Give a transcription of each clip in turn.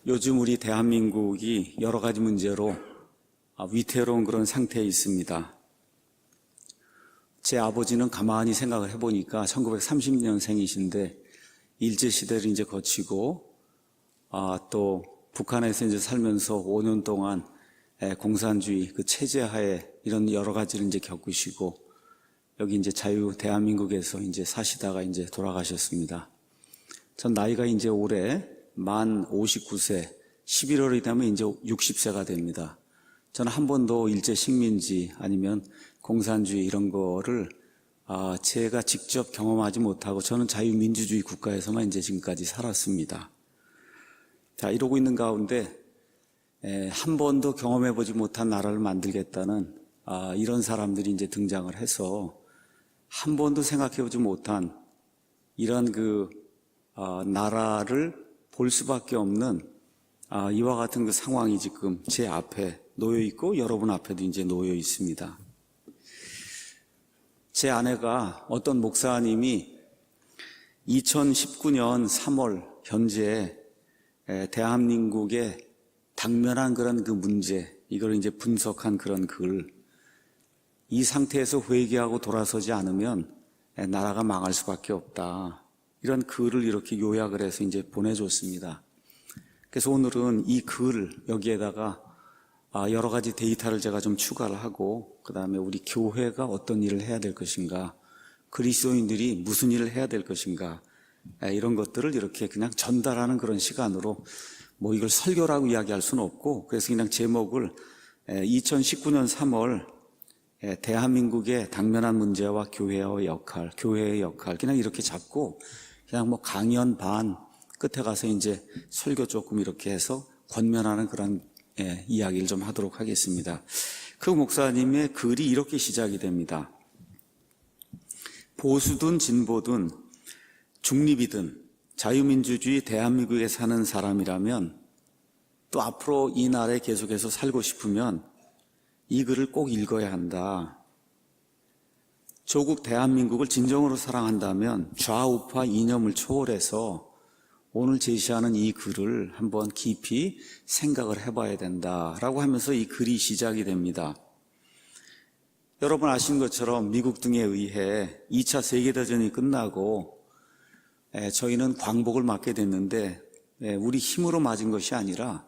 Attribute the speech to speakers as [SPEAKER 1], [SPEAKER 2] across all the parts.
[SPEAKER 1] 요즘 우리 대한민국이 여러 가지 문제로 위태로운 그런 상태에 있습니다. 제 아버지는 가만히 생각을 해보니까 1930년생이신데 일제시대를 이제 거치고 또 북한에서 이제 살면서 5년 동안 공산주의 그 체제하에 이런 여러 가지를 이제 겪으시고 여기 이제 자유 대한민국에서 이제 사시다가 이제 돌아가셨습니다. 전 나이가 이제 올해 만 59세, 11월이 되면 이제 60세가 됩니다. 저는 한 번도 일제 식민지 아니면 공산주의 이런 거를 제가 직접 경험하지 못하고 저는 자유민주주의 국가에서만 이제 지금까지 살았습니다. 자, 이러고 있는 가운데 한 번도 경험해보지 못한 나라를 만들겠다는 이런 사람들이 이제 등장을 해서 한 번도 생각해보지 못한 이런 나라를 볼 수밖에 없는 이와 같은 그 상황이 지금 제 앞에 놓여 있고 여러분 앞에도 이제 놓여 있습니다. 제 아내가 어떤 목사님이 2019년 3월 현재 대한민국의 당면한 그런 그 문제, 이걸 이제 분석한 그런 글, 이 상태에서 회개하고 돌아서지 않으면 나라가 망할 수밖에 없다. 이런 글을 이렇게 요약을 해서 이제 보내줬습니다. 그래서 오늘은 이 글 여기에다가 여러 가지 데이터를 제가 좀 추가를 하고 그 다음에 우리 교회가 어떤 일을 해야 될 것인가, 그리스도인들이 무슨 일을 해야 될 것인가, 이런 것들을 이렇게 그냥 전달하는 그런 시간으로 뭐 이걸 설교라고 이야기할 수는 없고 그래서 그냥 제목을 2019년 3월 대한민국의 당면한 문제와 교회의 역할 그냥 이렇게 잡고 그냥 뭐 강연 반 끝에 가서 이제 설교 조금 이렇게 해서 권면하는 그런 이야기를 좀 하도록 하겠습니다. 그 목사님의 글이 이렇게 시작이 됩니다. 보수든 진보든 중립이든 자유민주주의 대한민국에 사는 사람이라면 또 앞으로 이 나라에 계속해서 살고 싶으면 이 글을 꼭 읽어야 한다. 조국 대한민국을 진정으로 사랑한다면 좌우파 이념을 초월해서 오늘 제시하는 이 글을 한번 깊이 생각을 해봐야 된다라고 하면서 이 글이 시작이 됩니다. 여러분 아시는 것처럼 미국 등에 의해 2차 세계대전이 끝나고 저희는 광복을 맞게 됐는데 우리 힘으로 맞은 것이 아니라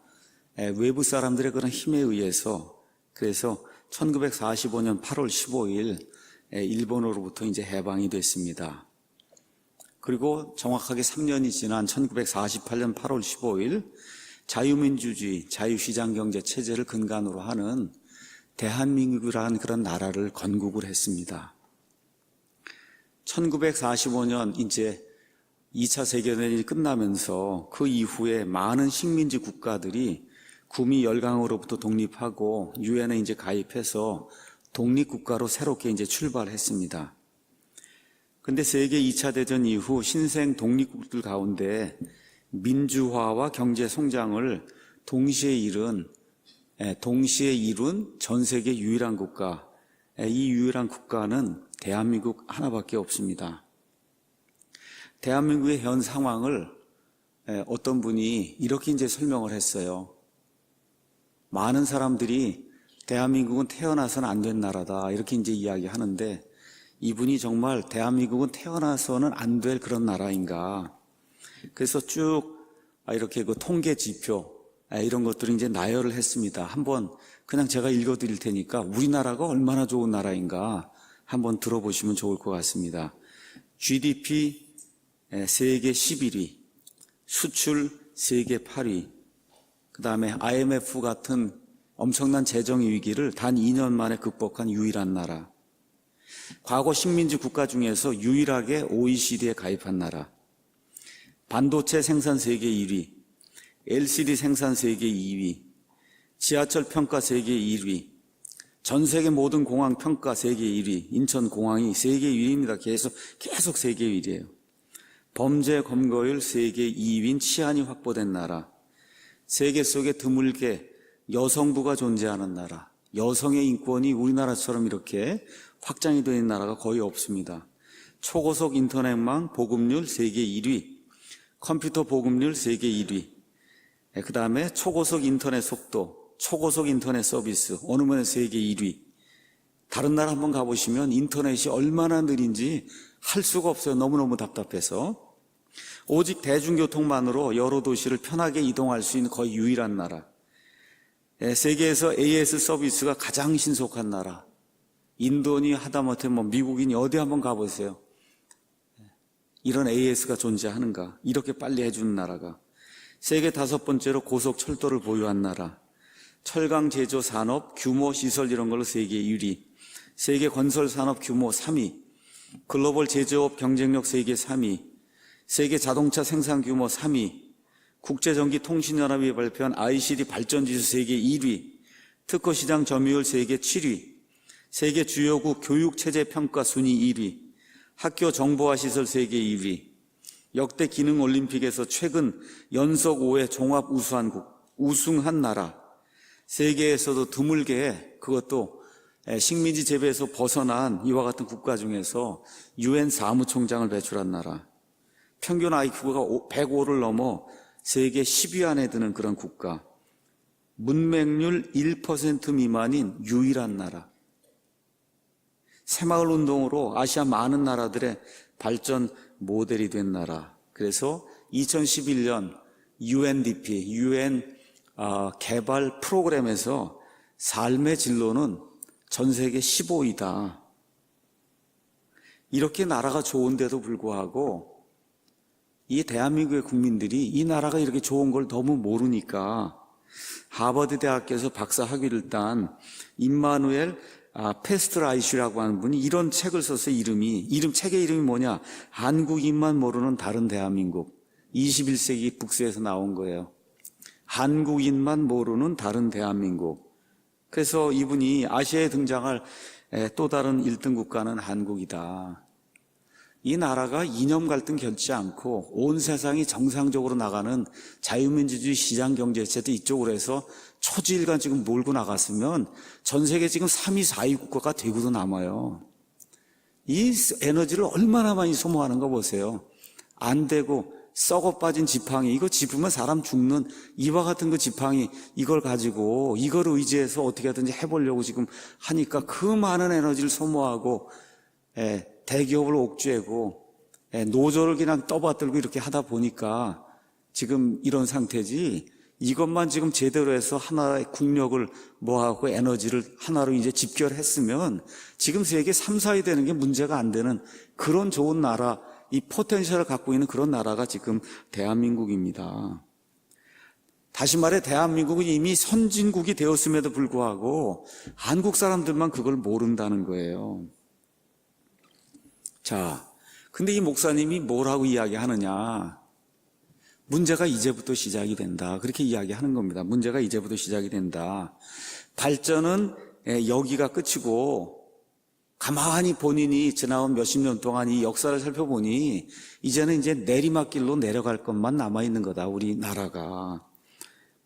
[SPEAKER 1] 외부 사람들의 그런 힘에 의해서, 그래서 1945년 8월 15일 일본으로부터 이제 해방이 됐습니다. 그리고 정확하게 3년이 지난 1948년 8월 15일 자유민주주의, 자유시장경제 체제를 근간으로 하는 대한민국이라는 그런 나라를 건국을 했습니다. 1945년 이제 2차 세계대전이 끝나면서 그 이후에 많은 식민지 국가들이 구미 열강으로부터 독립하고 유엔에 이제 가입해서 독립국가로 새롭게 이제 출발했습니다. 근데 세계 2차 대전 이후 신생 독립국들 가운데 민주화와 경제 성장을 동시에 이룬 전 세계 유일한 국가, 이 유일한 국가는 대한민국 하나밖에 없습니다. 대한민국의 현 상황을 어떤 분이 이렇게 이제 설명을 했어요. 많은 사람들이 대한민국은 태어나서는 안 된 나라다 이렇게 이제 이야기하는데 이분이 정말 대한민국은 태어나서는 안 될 그런 나라인가. 그래서 쭉 이렇게 그 통계 지표 이런 것들을 이제 나열을 했습니다. 한번 그냥 제가 읽어드릴 테니까 우리나라가 얼마나 좋은 나라인가 한번 들어보시면 좋을 것 같습니다. GDP 세계 11위, 수출 세계 8위, 그 다음에 IMF 같은 엄청난 재정 위기를 단 2년 만에 극복한 유일한 나라, 과거 식민지 국가 중에서 유일하게 OECD에 가입한 나라, 반도체 생산 세계 1위, LCD 생산 세계 2위, 지하철 평가 세계 1위, 전 세계 모든 공항 평가 세계 1위, 인천공항이 세계 1위입니다. 계속 세계 1위예요. 범죄 검거율 세계 2위인 치안이 확보된 나라, 세계 속에 드물게 여성부가 존재하는 나라, 여성의 인권이 우리나라처럼 이렇게 확장이 되는 나라가 거의 없습니다. 초고속 인터넷망 보급률 세계 1위, 컴퓨터 보급률 세계 1위, 그 다음에 초고속 인터넷 속도, 초고속 인터넷 서비스, 어느 면에 세계 1위. 다른 나라 한번 가보시면 인터넷이 얼마나 느린지 할 수가 없어요. 너무너무 답답해서. 오직 대중교통만으로 여러 도시를 편하게 이동할 수 있는 거의 유일한 나라. 세계에서 AS 서비스가 가장 신속한 나라. 인도니 하다못해 미국이니 어디 한번 가보세요. 이런 AS가 존재하는가? 이렇게 빨리 해주는 나라가. 세계 5번째로 고속철도를 보유한 나라. 철강 제조 산업, 규모, 시설 이런 걸로 세계 1위. 세계 건설 산업 규모 3위. 글로벌 제조업 경쟁력 세계 3위. 세계 자동차 생산 규모 3위. 국제전기통신연합이 발표한 ICT 발전지수 세계 1위. 특허시장 점유율 세계 7위. 세계 주요국 교육체제 평가 순위 1위. 학교 정보화 시설 세계 2위. 역대 기능 올림픽에서 최근 연속 5회 종합 우승한 나라. 세계에서도 드물게 그것도 식민지 재배에서 벗어난 이와 같은 국가 중에서 UN 사무총장을 배출한 나라. 평균 IQ가 105를 넘어 세계 10위 안에 드는 그런 국가. 문맹률 1% 미만인 유일한 나라. 새마을 운동으로 아시아 많은 나라들의 발전 모델이 된 나라. 그래서 2011년 UNDP, UN 개발 프로그램에서 삶의 진로는 전 세계 15위다. 이렇게 나라가 좋은데도 불구하고 이 대한민국의 국민들이 이 나라가 이렇게 좋은 걸 너무 모르니까 하버드 대학교에서 박사 학위를 딴 임마누엘 페스트라이슈라고 하는 분이 이런 책을 썼어요. 책의 이름이 뭐냐? 한국인만 모르는 다른 대한민국. 21세기 북스에서 나온 거예요. 한국인만 모르는 다른 대한민국. 그래서 이분이 아시아에 등장할 또 다른 1등 국가는 한국이다. 이 나라가 이념 갈등 겪지 않고 온 세상이 정상적으로 나가는 자유민주주의 시장경제체도 이쪽으로 해서 초지일간 지금 몰고 나갔으면 전 세계 지금 3위, 4위 국가가 되고도 남아요. 이 에너지를 얼마나 많이 소모하는 거 보세요. 안 되고 썩어 빠진 지팡이, 이거 짚으면 사람 죽는 이와 같은 그 지팡이, 이걸 가지고 이걸 의지해서 어떻게 하든지 해보려고 지금 하니까 그 많은 에너지를 소모하고 대기업을 옥죄고 노조를 그냥 떠받들고 이렇게 하다 보니까 지금 이런 상태지, 이것만 지금 제대로 해서 하나의 국력을 모아갖고 에너지를 하나로 이제 집결했으면 지금 세계 3, 4위 되는 게 문제가 안 되는 그런 좋은 나라, 이 포텐셜을 갖고 있는 그런 나라가 지금 대한민국입니다. 다시 말해 대한민국은 이미 선진국이 되었음에도 불구하고 한국 사람들만 그걸 모른다는 거예요. 자, 근데 이 목사님이 뭐라고 이야기하느냐? 문제가 이제부터 시작이 된다. 그렇게 이야기하는 겁니다. 문제가 이제부터 시작이 된다. 발전은 여기가 끝이고 가만히 본인이 지나온 몇십 년 동안 이 역사를 살펴보니 이제는 이제 내리막길로 내려갈 것만 남아있는 거다, 우리나라가.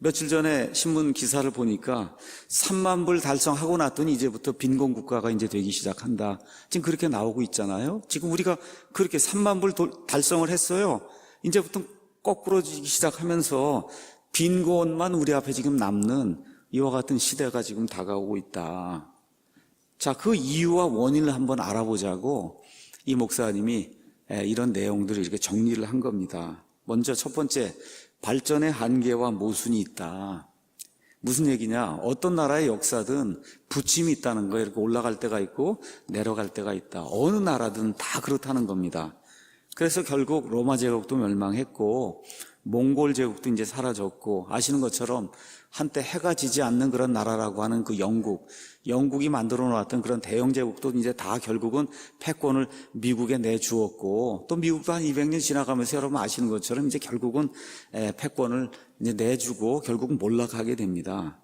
[SPEAKER 1] 며칠 전에 신문 기사를 보니까 3만 불 달성하고 났더니 이제부터 빈곤 국가가 이제 되기 시작한다. 지금 그렇게 나오고 있잖아요. 지금 우리가 그렇게 3만 불 달성을 했어요. 이제부터 거꾸로지기 시작하면서 빈곤만 우리 앞에 지금 남는 이와 같은 시대가 지금 다가오고 있다. 자, 그 이유와 원인을 한번 알아보자고 이 목사님이 이런 내용들을 이렇게 정리를 한 겁니다. 먼저 첫 번째, 발전의 한계와 모순이 있다. 무슨 얘기냐? 어떤 나라의 역사든 부침이 있다는 거예요. 이렇게 올라갈 때가 있고 내려갈 때가 있다. 어느 나라든 다 그렇다는 겁니다. 그래서 결국 로마 제국도 멸망했고 몽골 제국도 이제 사라졌고, 아시는 것처럼 한때 해가 지지 않는 그런 나라라고 하는 그 영국이 만들어 놓았던 그런 대영 제국도 이제 다 결국은 패권을 미국에 내주었고, 또 미국도 한 200년 지나가면서 여러분 아시는 것처럼 이제 결국은 패권을 이제 내주고 결국은 몰락하게 됩니다.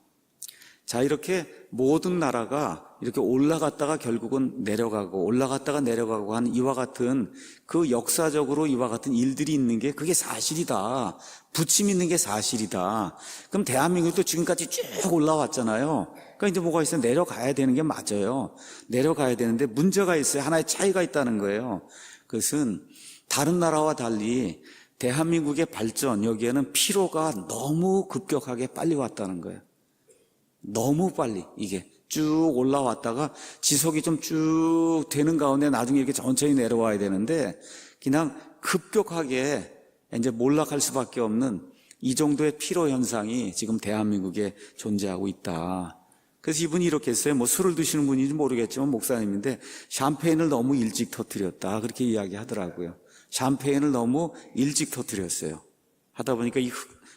[SPEAKER 1] 자, 이렇게 모든 나라가 이렇게 올라갔다가 결국은 내려가고 올라갔다가 내려가고 하는 이와 같은 그 역사적으로 이와 같은 일들이 있는 게 그게 사실이다. 부침이 있는 게 사실이다. 그럼 대한민국도 지금까지 쭉 올라왔잖아요. 그러니까 이제 뭐가 있어요? 내려가야 되는 게 맞아요. 내려가야 되는데 문제가 있어요. 하나의 차이가 있다는 거예요. 그것은 다른 나라와 달리 대한민국의 발전, 여기에는 피로가 너무 급격하게 빨리 왔다는 거예요. 너무 빨리 이게 쭉 올라왔다가 지속이 좀 쭉 되는 가운데 나중에 이렇게 천천히 내려와야 되는데 그냥 급격하게 이제 몰락할 수밖에 없는 이 정도의 피로 현상이 지금 대한민국에 존재하고 있다. 그래서 이분이 이렇게 했어요. 뭐 술을 드시는 분인지 모르겠지만 목사님인데 샴페인을 너무 일찍 터뜨렸다. 그렇게 이야기하더라고요. 샴페인을 너무 일찍 터뜨렸어요. 하다 보니까 이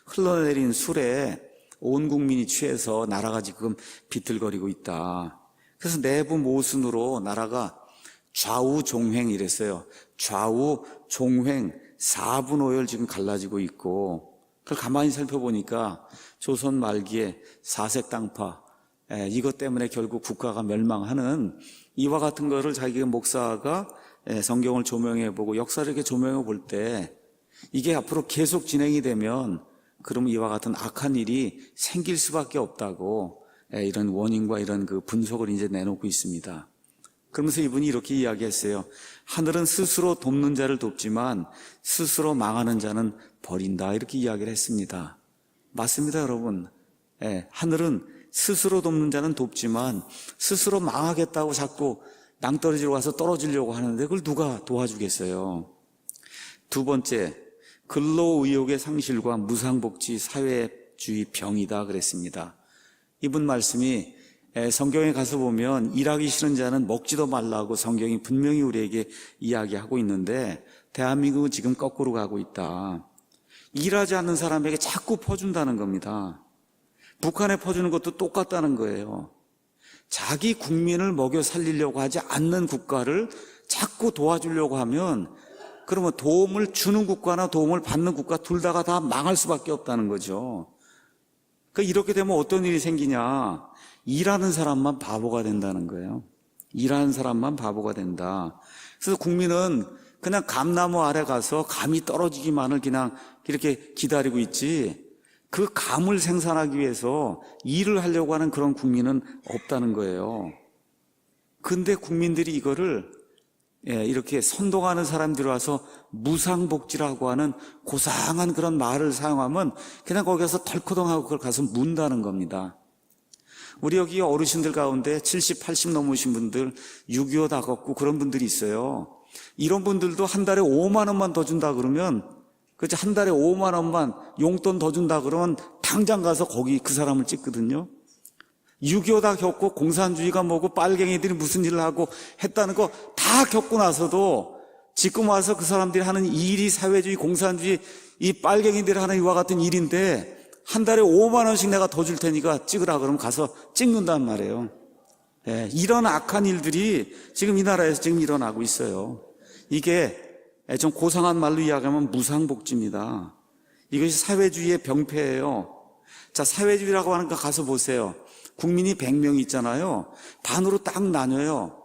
[SPEAKER 1] 흘러내린 술에 온 국민이 취해서 나라가 지금 비틀거리고 있다. 그래서 내부 모순으로 나라가 좌우 종횡 이랬어요. 좌우 종횡 4분 5열 지금 갈라지고 있고, 그걸 가만히 살펴보니까 조선 말기에 사색당파, 이것 때문에 결국 국가가 멸망하는 이와 같은 거를 자기 목사가 성경을 조명해보고 역사를 이렇게 조명해볼 때 이게 앞으로 계속 진행이 되면 그러면 이와 같은 악한 일이 생길 수밖에 없다고 이런 원인과 이런 그 분석을 이제 내놓고 있습니다. 그러면서 이분이 이렇게 이야기했어요. 하늘은 스스로 돕는 자를 돕지만 스스로 망하는 자는 버린다. 이렇게 이야기를 했습니다. 맞습니다, 여러분. 하늘은 스스로 돕는 자는 돕지만 스스로 망하겠다고 자꾸 낭떠러지로 가서 떨어지려고 하는데 그걸 누가 도와주겠어요? 두 번째, 근로의욕의 상실과 무상복지 사회주의 병이다 그랬습니다. 이분 말씀이 성경에 가서 보면 일하기 싫은 자는 먹지도 말라고 성경이 분명히 우리에게 이야기하고 있는데 대한민국은 지금 거꾸로 가고 있다. 일하지 않는 사람에게 자꾸 퍼준다는 겁니다. 북한에 퍼주는 것도 똑같다는 거예요. 자기 국민을 먹여 살리려고 하지 않는 국가를 자꾸 도와주려고 하면 그러면 도움을 주는 국가나 도움을 받는 국가 둘 다가 다 망할 수밖에 없다는 거죠. 그러니까 이렇게 되면 어떤 일이 생기냐? 일하는 사람만 바보가 된다는 거예요. 일하는 사람만 바보가 된다. 그래서 국민은 그냥 감나무 아래 가서 감이 떨어지기만을 그냥 이렇게 기다리고 있지 그 감을 생산하기 위해서 일을 하려고 하는 그런 국민은 없다는 거예요. 근데 국민들이 이거를 이렇게 선동하는 사람들이 와서 무상복지라고 하는 고상한 그런 말을 사용하면 그냥 거기 가서 덜커덩하고 그걸 가서 문다는 겁니다. 우리 여기 어르신들 가운데 70, 80 넘으신 분들 6.25 다 걷고 그런 분들이 있어요. 이런 분들도 한 달에 5만 원만 더 준다 그러면 그렇지 한 달에 5만 원만 용돈 더 준다 그러면 당장 가서 거기 그 사람을 찍거든요. 6.25 다 겪고 공산주의가 뭐고 빨갱이들이 무슨 일을 하고 했다는 거 다 겪고 나서도 지금 와서 그 사람들이 하는 일이 사회주의, 공산주의, 이 빨갱이들이 하는 이와 같은 일인데 한 달에 5만 원씩 내가 더 줄 테니까 찍으라 그러면 가서 찍는단 말이에요. 이런 악한 일들이 지금 이 나라에서 지금 일어나고 있어요. 이게 좀 고상한 말로 이야기하면 무상복지입니다. 이것이 사회주의의 병폐예요. 자, 사회주의라고 하는 거 가서 보세요. 국민이 100명 있잖아요. 반으로 딱 나뉘어요.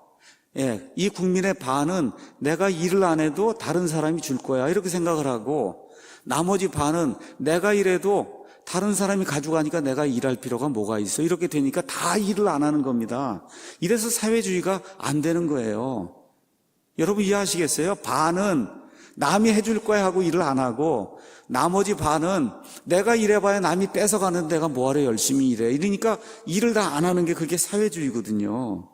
[SPEAKER 1] 이 국민의 반은 내가 일을 안 해도 다른 사람이 줄 거야 이렇게 생각을 하고 나머지 반은 내가 일해도 다른 사람이 가져가니까 내가 일할 필요가 뭐가 있어 이렇게 되니까 다 일을 안 하는 겁니다. 이래서 사회주의가 안 되는 거예요. 여러분 이해하시겠어요? 반은 남이 해줄 거야 하고 일을 안 하고 나머지 반은 내가 일해봐야 남이 뺏어가는데 내가 뭐하러 열심히 일해 이러니까 일을 다 안 하는 게 그게 사회주의거든요.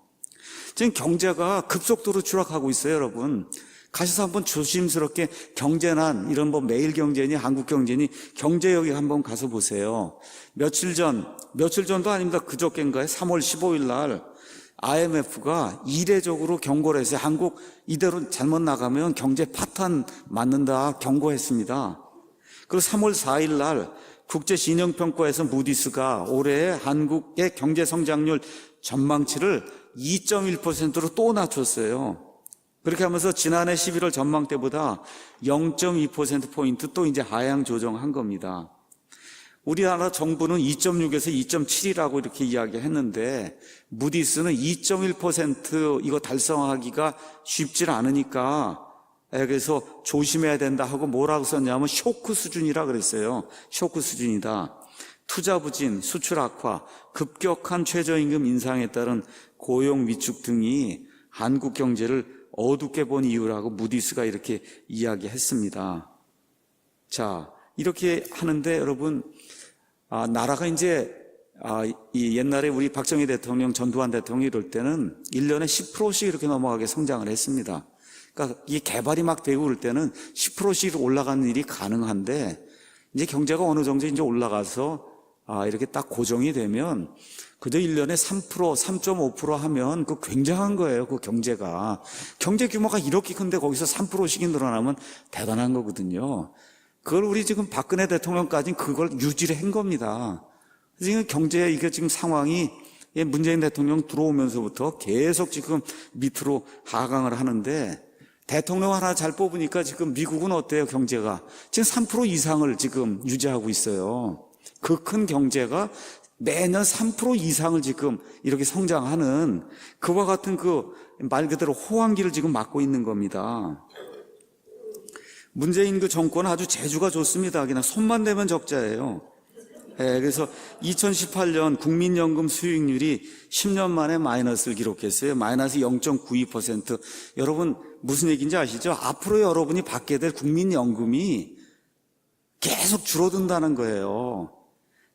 [SPEAKER 1] 지금 경제가 급속도로 추락하고 있어요, 여러분. 가셔서 한번 조심스럽게 경제난 이런 뭐 매일경제니 한국경제니 경제역에 한번 가서 보세요. 며칠 전도 아닙니다. 그저께인가요? 3월 15일 날 IMF가 이례적으로 경고를 했어요. 한국 이대로 잘못 나가면 경제 파탄 맞는다 경고했습니다. 그리고 3월 4일 날 국제신용평가에서 무디스가 올해 한국의 경제성장률 전망치를 2.1%로 또 낮췄어요. 그렇게 하면서 지난해 11월 전망 때보다 0.2%포인트 또 이제 하향 조정한 겁니다. 우리나라 정부는 2.6에서 2.7이라고 이렇게 이야기했는데 무디스는 2.1% 이거 달성하기가 쉽지 않으니까 그래서 조심해야 된다 하고 뭐라고 썼냐면 쇼크 수준이라 그랬어요. 쇼크 수준이다. 투자 부진, 수출 악화, 급격한 최저임금 인상에 따른 고용 위축 등이 한국 경제를 어둡게 본 이유라고 무디스가 이렇게 이야기했습니다. 자, 이렇게 하는데 여러분, 나라가 이제, 이 옛날에 우리 박정희 대통령, 전두환 대통령 이럴 때는 1년에 10%씩 이렇게 넘어가게 성장을 했습니다. 그러니까 이 개발이 막 되고 그럴 때는 10%씩 올라가는 일이 가능한데, 이제 경제가 어느 정도 이제 올라가서, 이렇게 딱 고정이 되면, 그저 1년에 3%, 3.5% 하면 그 굉장한 거예요, 그 경제가. 경제 규모가 이렇게 큰데 거기서 3%씩 늘어나면 대단한 거거든요. 그걸 우리 지금 박근혜 대통령까지는 그걸 유지를 한 겁니다. 지금 경제 이게 지금 상황이 문재인 대통령 들어오면서부터 계속 지금 밑으로 하강을 하는데 대통령 하나 잘 뽑으니까 지금 미국은 어때요, 경제가? 지금 3% 이상을 지금 유지하고 있어요. 그 큰 경제가 매년 3% 이상을 지금 이렇게 성장하는 그와 같은 그 말 그대로 호황기를 지금 맞고 있는 겁니다. 문재인 그 정권은 아주 재주가 좋습니다. 그냥 손만 대면 적자예요. 그래서 2018년 국민연금 수익률이 10년 만에 마이너스를 기록했어요. 마이너스 0.92%. 여러분 무슨 얘기인지 아시죠? 앞으로 여러분이 받게 될 국민연금이 계속 줄어든다는 거예요.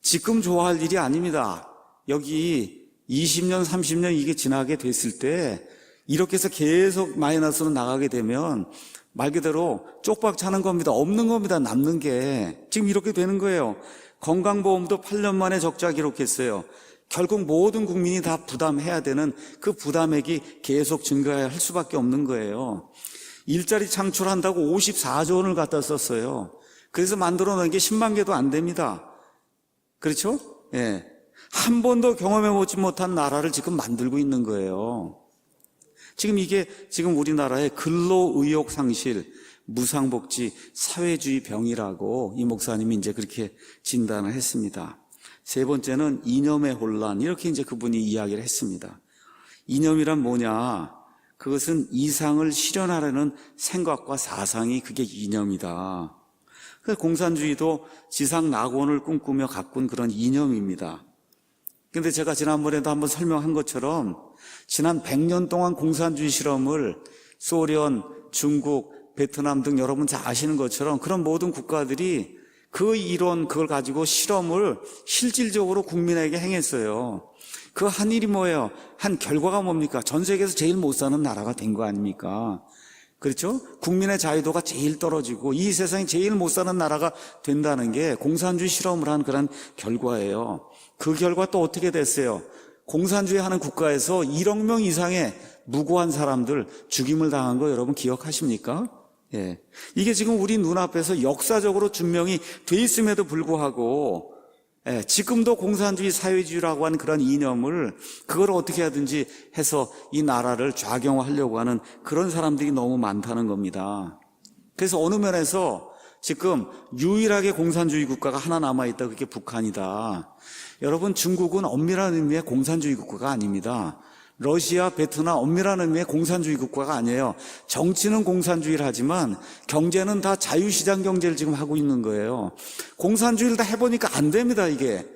[SPEAKER 1] 지금 좋아할 일이 아닙니다. 여기 20년, 30년 이게 지나게 됐을 때 이렇게 해서 계속 마이너스로 나가게 되면 말 그대로 쪽박 차는 겁니다. 없는 겁니다. 남는 게. 지금 이렇게 되는 거예요. 건강보험도 8년 만에 적자 기록했어요. 결국 모든 국민이 다 부담해야 되는 그 부담액이 계속 증가할 수밖에 없는 거예요. 일자리 창출한다고 54조 원을 갖다 썼어요. 그래서 만들어낸 게 10만 개도 안 됩니다. 그렇죠? 예. 한 번도 경험해보지 못한 나라를 지금 만들고 있는 거예요. 지금 이게 지금 우리나라의 근로의욕 상실, 무상복지, 사회주의 병이라고 이 목사님이 이제 그렇게 진단을 했습니다. 세 번째는 이념의 혼란, 이렇게 이제 그분이 이야기를 했습니다. 이념이란 뭐냐? 그것은 이상을 실현하려는 생각과 사상이 그게 이념이다. 그래서 공산주의도 지상 낙원을 꿈꾸며 가꾼 그런 이념입니다. 그런데 제가 지난번에도 한번 설명한 것처럼 지난 100년 동안 공산주의 실험을 소련, 중국, 베트남 등 여러분 잘 아시는 것처럼 그런 모든 국가들이 그 이론, 그걸 가지고 실험을 실질적으로 국민에게 행했어요. 그 한 일이 뭐예요? 한 결과가 뭡니까? 전 세계에서 제일 못 사는 나라가 된 거 아닙니까? 그렇죠? 국민의 자유도가 제일 떨어지고 이 세상에 제일 못 사는 나라가 된다는 게 공산주의 실험을 한 그런 결과예요. 그 결과 또 어떻게 됐어요? 공산주의 하는 국가에서 1억 명 이상의 무고한 사람들 죽임을 당한 거 여러분 기억하십니까? 예. 이게 지금 우리 눈앞에서 역사적으로 증명이 돼 있음에도 불구하고 지금도 공산주의 사회주의라고 하는 그런 이념을 그걸 어떻게 하든지 해서 이 나라를 좌경화하려고 하는 그런 사람들이 너무 많다는 겁니다. 그래서 어느 면에서 지금 유일하게 공산주의 국가가 하나 남아있다, 그게 북한이다. 여러분, 중국은 엄밀한 의미의 공산주의 국가가 아닙니다. 러시아, 베트남 엄밀한 의미의 공산주의 국가가 아니에요. 정치는 공산주의를 하지만 경제는 다 자유시장 경제를 지금 하고 있는 거예요. 공산주의를 다 해보니까 안 됩니다, 이게.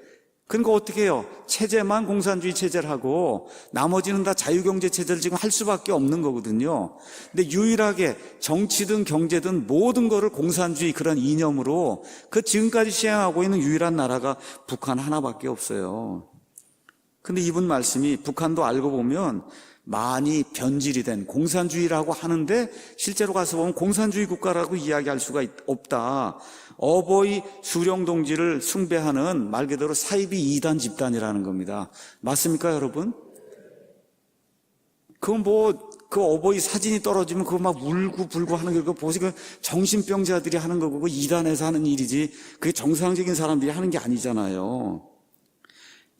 [SPEAKER 1] 그러니까 어떻게 해요? 체제만 공산주의 체제를 하고 나머지는 다 자유경제 체제를 지금 할 수밖에 없는 거거든요. 근데 유일하게 정치든 경제든 모든 거를 공산주의 그런 이념으로 그 지금까지 시행하고 있는 유일한 나라가 북한 하나밖에 없어요. 근데 이분 말씀이 북한도 알고 보면 많이 변질이 된 공산주의라고 하는데 실제로 가서 보면 공산주의 국가라고 이야기할 수가 없다. 어버이 수령동지를 숭배하는 말 그대로 사이비 이단 집단이라는 겁니다. 맞습니까, 여러분? 그 어버이 사진이 떨어지면 그거 막 울고 불고 하는 거, 그거 보시고 정신병자들이 하는 거고, 그 이단에서 하는 일이지, 그게 정상적인 사람들이 하는 게 아니잖아요.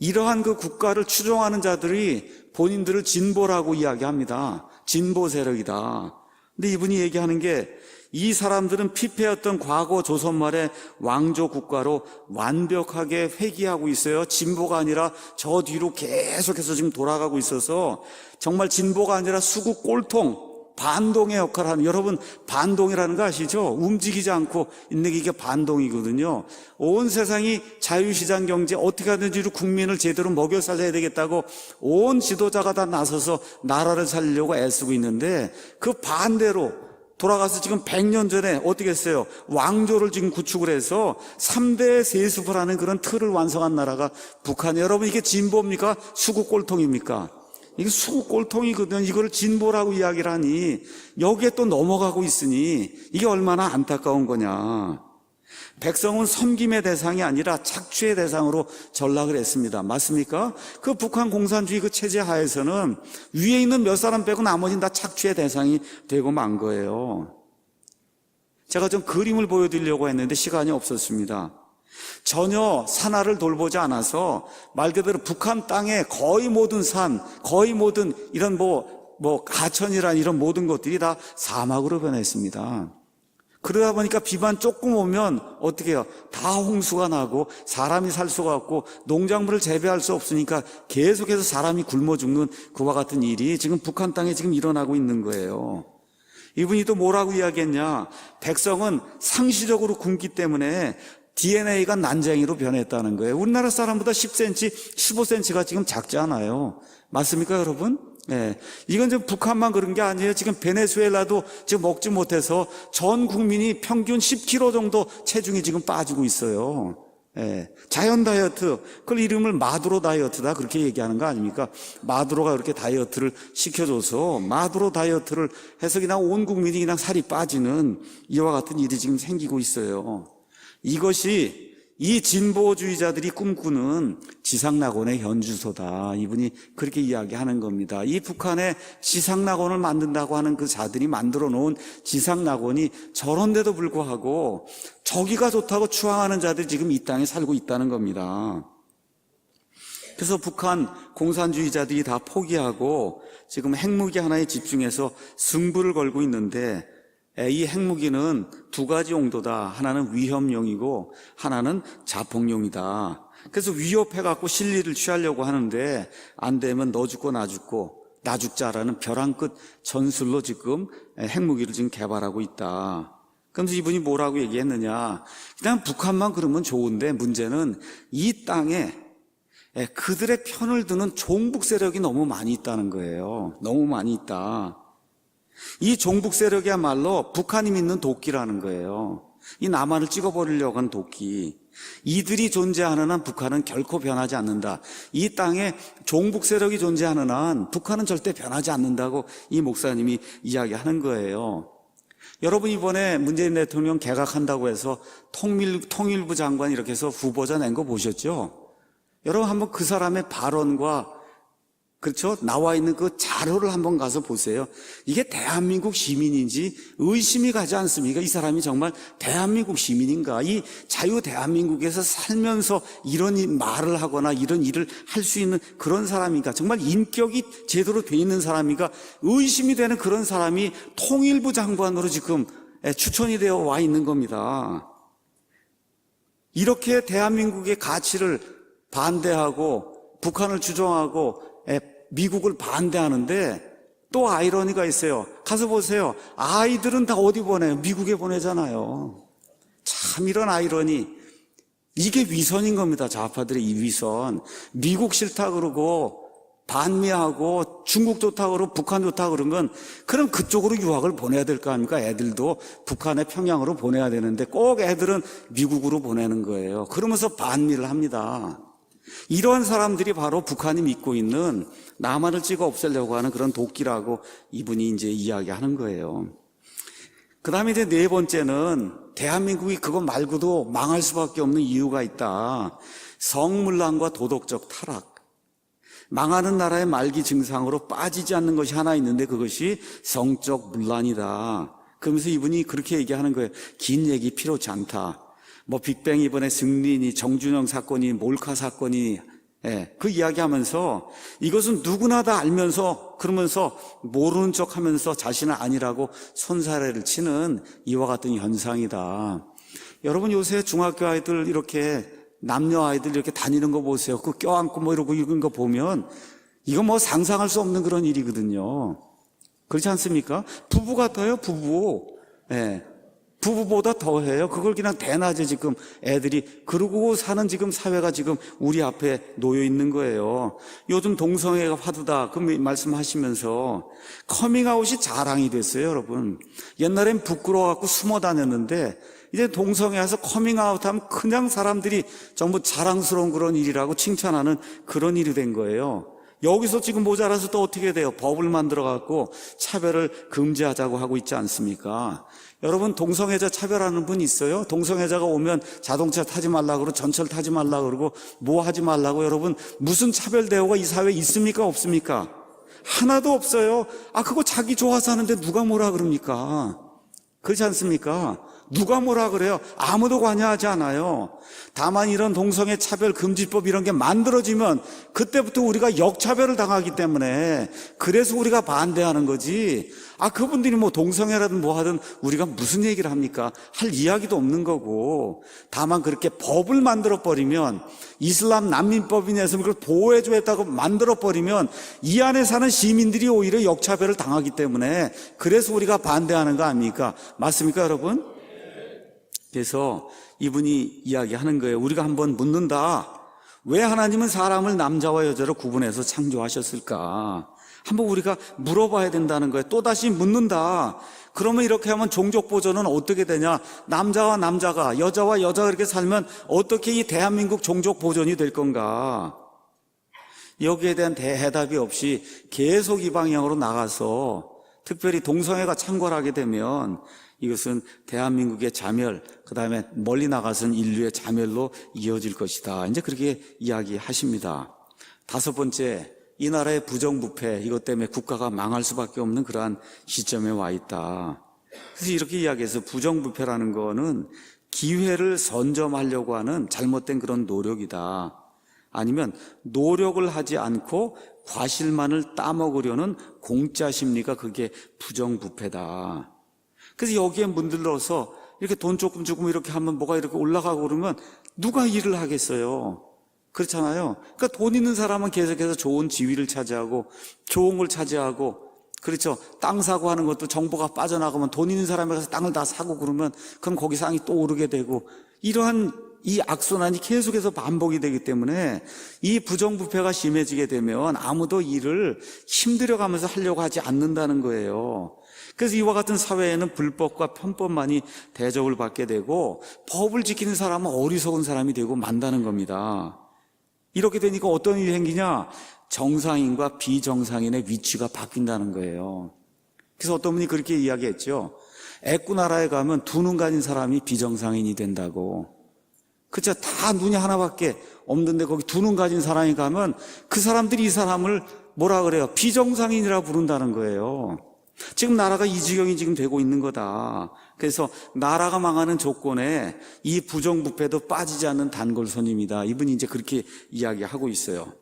[SPEAKER 1] 이러한 그 국가를 추종하는 자들이 본인들을 진보라고 이야기합니다. 진보 세력이다. 근데 이분이 얘기하는 게 이 사람들은 피폐했던 과거 조선 말의 왕조 국가로 완벽하게 회귀하고 있어요. 진보가 아니라 저 뒤로 계속해서 지금 돌아가고 있어서 정말 진보가 아니라 수구 꼴통, 반동의 역할을 하는, 여러분 반동이라는 거 아시죠? 움직이지 않고 있는 게 이게 반동이거든요. 온 세상이 자유시장 경제 어떻게 하든지 국민을 제대로 먹여 살려야 되겠다고 온 지도자가 다 나서서 나라를 살리려고 애쓰고 있는데 그 반대로 돌아가서 지금 100년 전에 어떻게 했어요? 왕조를 지금 구축을 해서 3대 세습을 하는 그런 틀을 완성한 나라가 북한이에요. 여러분, 이게 진보입니까? 수구 꼴통입니까? 이게 수구 꼴통이거든. 이걸 진보라고 이야기를 하니 여기에 또 넘어가고 있으니 이게 얼마나 안타까운 거냐. 백성은 섬김의 대상이 아니라 착취의 대상으로 전락을 했습니다. 맞습니까? 그 북한 공산주의 그 체제 하에서는 위에 있는 몇 사람 빼고 나머지는 다 착취의 대상이 되고 만 거예요. 제가 좀 그림을 보여드리려고 했는데 시간이 없었습니다. 전혀 산하를 돌보지 않아서 말 그대로 북한 땅의 거의 모든 산, 거의 모든 이런 가천이란 이런 모든 것들이 다 사막으로 변했습니다. 그러다 보니까 비만 조금 오면 어떻게 해요? 다 홍수가 나고 사람이 살 수가 없고 농작물을 재배할 수 없으니까 계속해서 사람이 굶어 죽는 그와 같은 일이 지금 북한 땅에 지금 일어나고 있는 거예요. 이분이 또 뭐라고 이야기했냐? 백성은 상시적으로 굶기 때문에 DNA가 난쟁이로 변했다는 거예요. 우리나라 사람보다 10cm, 15cm가 지금 작지 않아요. 맞습니까, 여러분? 네. 이건 지금 북한만 그런 게 아니에요. 지금 베네수엘라도 지금 먹지 못해서 전 국민이 평균 10kg 정도 체중이 지금 빠지고 있어요. 네. 자연 다이어트, 그걸 이름을 마두로 다이어트다 그렇게 얘기하는 거 아닙니까? 마두로가 그렇게 다이어트를 시켜줘서 마두로 다이어트를 해서 그냥 온 국민이 그냥 살이 빠지는 이와 같은 일이 지금 생기고 있어요. 이것이 이 진보주의자들이 꿈꾸는 지상낙원의 현주소다. 이분이 그렇게 이야기하는 겁니다. 이 북한의 지상낙원을 만든다고 하는 그 자들이 만들어 놓은 지상낙원이 저런데도 불구하고 저기가 좋다고 추앙하는 자들이 지금 이 땅에 살고 있다는 겁니다. 그래서 북한 공산주의자들이 다 포기하고 지금 핵무기 하나에 집중해서 승부를 걸고 있는데 이 핵무기는 두 가지 용도다. 하나는 위협용이고 하나는 자폭용이다. 그래서 위협해갖고 실리를 취하려고 하는데 안 되면 너 죽고 나 죽고 나 죽자라는 벼랑 끝 전술로 지금 핵무기를 지금 개발하고 있다. 그러면서 이분이 뭐라고 얘기했느냐. 그냥 북한만 그러면 좋은데 문제는 이 땅에 그들의 편을 드는 종북 세력이 너무 많이 있다는 거예요. 너무 많이 있다. 이 종북 세력이야말로 북한이 믿는 도끼라는 거예요. 이 남한을 찍어버리려고 하는 도끼. 이들이 존재하는 한 북한은 결코 변하지 않는다. 이 땅에 종북 세력이 존재하는 한 북한은 절대 변하지 않는다고 이 목사님이 이야기하는 거예요. 여러분, 이번에 문재인 대통령 개각한다고 해서 통일부 장관 이렇게 해서 후보자 낸 거 보셨죠? 여러분 한번 그 사람의 발언과 그렇죠? 나와 있는 그 자료를 한번 가서 보세요. 이게 대한민국 시민인지 의심이 가지 않습니까? 이 사람이 정말 대한민국 시민인가? 이 자유 대한민국에서 살면서 이런 말을 하거나 이런 일을 할 수 있는 그런 사람인가? 정말 인격이 제대로 돼 있는 사람인가? 의심이 되는 그런 사람이 통일부 장관으로 지금 추천이 되어 와 있는 겁니다. 이렇게 대한민국의 가치를 반대하고 북한을 주장하고 미국을 반대하는데 또 아이러니가 있어요. 가서 보세요. 아이들은 다 어디 보내요? 미국에 보내잖아요. 참 이런 아이러니. 이게 위선인 겁니다. 좌파들의 이 위선. 미국 싫다 그러고 반미하고 중국 좋다 그러고 북한 좋다 그런 건 그럼 그쪽으로 유학을 보내야 될 거 아닙니까? 애들도 북한의 평양으로 보내야 되는데 꼭 애들은 미국으로 보내는 거예요. 그러면서 반미를 합니다. 이러한 사람들이 바로 북한이 믿고 있는 남한을 찍어 없애려고 하는 그런 도끼라고 이분이 이제 이야기하는 거예요. 그 다음에 이제 네 번째는 대한민국이 그것 말고도 망할 수밖에 없는 이유가 있다. 성문란과 도덕적 타락. 망하는 나라의 말기 증상으로 빠지지 않는 것이 하나 있는데 그것이 성적 문란이다. 그러면서 이분이 그렇게 얘기하는 거예요. 긴 얘기 필요치 않다. 빅뱅 이번에 승린이 정준영 사건이 몰카 사건이 그 이야기하면서 이것은 누구나 다 알면서 그러면서 모르는 척하면서 자신은 아니라고 손사래를 치는 이와 같은 현상이다. 여러분 요새 중학교 아이들 이렇게 남녀 아이들 이렇게 다니는 거 보세요. 그 껴안고 이러고 이런 거 보면 이거 상상할 수 없는 그런 일이거든요. 그렇지 않습니까? 부부 같아요, 부부. 부부보다 더해요. 그걸 그냥 대낮에 지금 애들이 그러고 사는 지금 사회가 지금 우리 앞에 놓여 있는 거예요. 요즘 동성애가 화두다 그 말씀하시면서 커밍아웃이 자랑이 됐어요, 여러분. 옛날엔 부끄러워갖고 숨어 다녔는데 이제 동성애 와서 커밍아웃하면 그냥 사람들이 전부 자랑스러운 그런 일이라고 칭찬하는 그런 일이 된 거예요. 여기서 지금 모자라서 또 어떻게 돼요? 법을 만들어갖고 차별을 금지하자고 하고 있지 않습니까? 여러분, 동성애자 차별하는 분 있어요? 동성애자가 오면 자동차 타지 말라고 그러고 전철 타지 말라고 그러고 뭐 하지 말라고. 여러분, 무슨 차별 대우가 이 사회에 있습니까? 없습니까? 하나도 없어요. 그거 자기 좋아서 하는데 누가 뭐라 그럽니까? 그렇지 않습니까? 누가 뭐라 그래요? 아무도 관여하지 않아요. 다만 이런 동성애 차별 금지법 이런 게 만들어지면 그때부터 우리가 역차별을 당하기 때문에 그래서 우리가 반대하는 거지. 그분들이 뭐 동성애라든 뭐 하든 우리가 무슨 얘기를 합니까? 할 이야기도 없는 거고. 다만 그렇게 법을 만들어버리면 이슬람 난민법이냐해서 그걸 보호해주겠다고 만들어버리면 이 안에 사는 시민들이 오히려 역차별을 당하기 때문에 그래서 우리가 반대하는 거 아닙니까? 맞습니까, 여러분? 그래서 이분이 이야기하는 거예요. 우리가 한번 묻는다. 왜 하나님은 사람을 남자와 여자로 구분해서 창조하셨을까? 한번 우리가 물어봐야 된다는 거예요. 또다시 묻는다. 그러면 이렇게 하면 종족 보존은 어떻게 되냐? 남자와 남자가, 여자와 여자가 이렇게 살면 어떻게 이 대한민국 종족 보존이 될 건가? 여기에 대한 대해답이 없이 계속 이 방향으로 나가서 특별히 동성애가 창궐하게 되면 이것은 대한민국의 자멸, 그 다음에 멀리 나가서는 인류의 자멸로 이어질 것이다. 이제 그렇게 이야기하십니다. 다섯 번째, 이 나라의 부정부패, 이것 때문에 국가가 망할 수밖에 없는 그러한 시점에 와 있다. 그래서 이렇게 이야기해서 부정부패라는 거는 기회를 선점하려고 하는 잘못된 그런 노력이다. 아니면 노력을 하지 않고 과실만을 따먹으려는 공짜 심리가 그게 부정부패다. 그래서 여기에 문들러서 이렇게 돈 조금 주고 이렇게 하면 뭐가 이렇게 올라가고 그러면 누가 일을 하겠어요? 그렇잖아요. 그러니까 돈 있는 사람은 계속해서 좋은 지위를 차지하고 좋은 걸 차지하고, 그렇죠. 땅 사고 하는 것도 정보가 빠져나가면 돈 있는 사람이 가서 땅을 다 사고 그러면 그럼 거기 상이 또 오르게 되고, 이러한 이 악순환이 계속해서 반복이 되기 때문에 이 부정부패가 심해지게 되면 아무도 일을 힘들어가면서 하려고 하지 않는다는 거예요. 그래서 이와 같은 사회에는 불법과 편법만이 대접을 받게 되고 법을 지키는 사람은 어리석은 사람이 되고 만다는 겁니다. 이렇게 되니까 어떤 일이 생기냐? 정상인과 비정상인의 위치가 바뀐다는 거예요. 그래서 어떤 분이 그렇게 이야기했죠. 애꾸 나라에 가면 두 눈 가진 사람이 비정상인이 된다고. 그쵸? 다 눈이 하나밖에 없는데 거기 두 눈 가진 사람이 가면 그 사람들이 이 사람을 뭐라 그래요? 비정상인이라 부른다는 거예요. 지금 나라가 이 지경이 지금 되고 있는 거다. 그래서 나라가 망하는 조건에 이 부정부패도 빠지지 않는 단골손입니다. 이분이 이제 그렇게 이야기하고 있어요.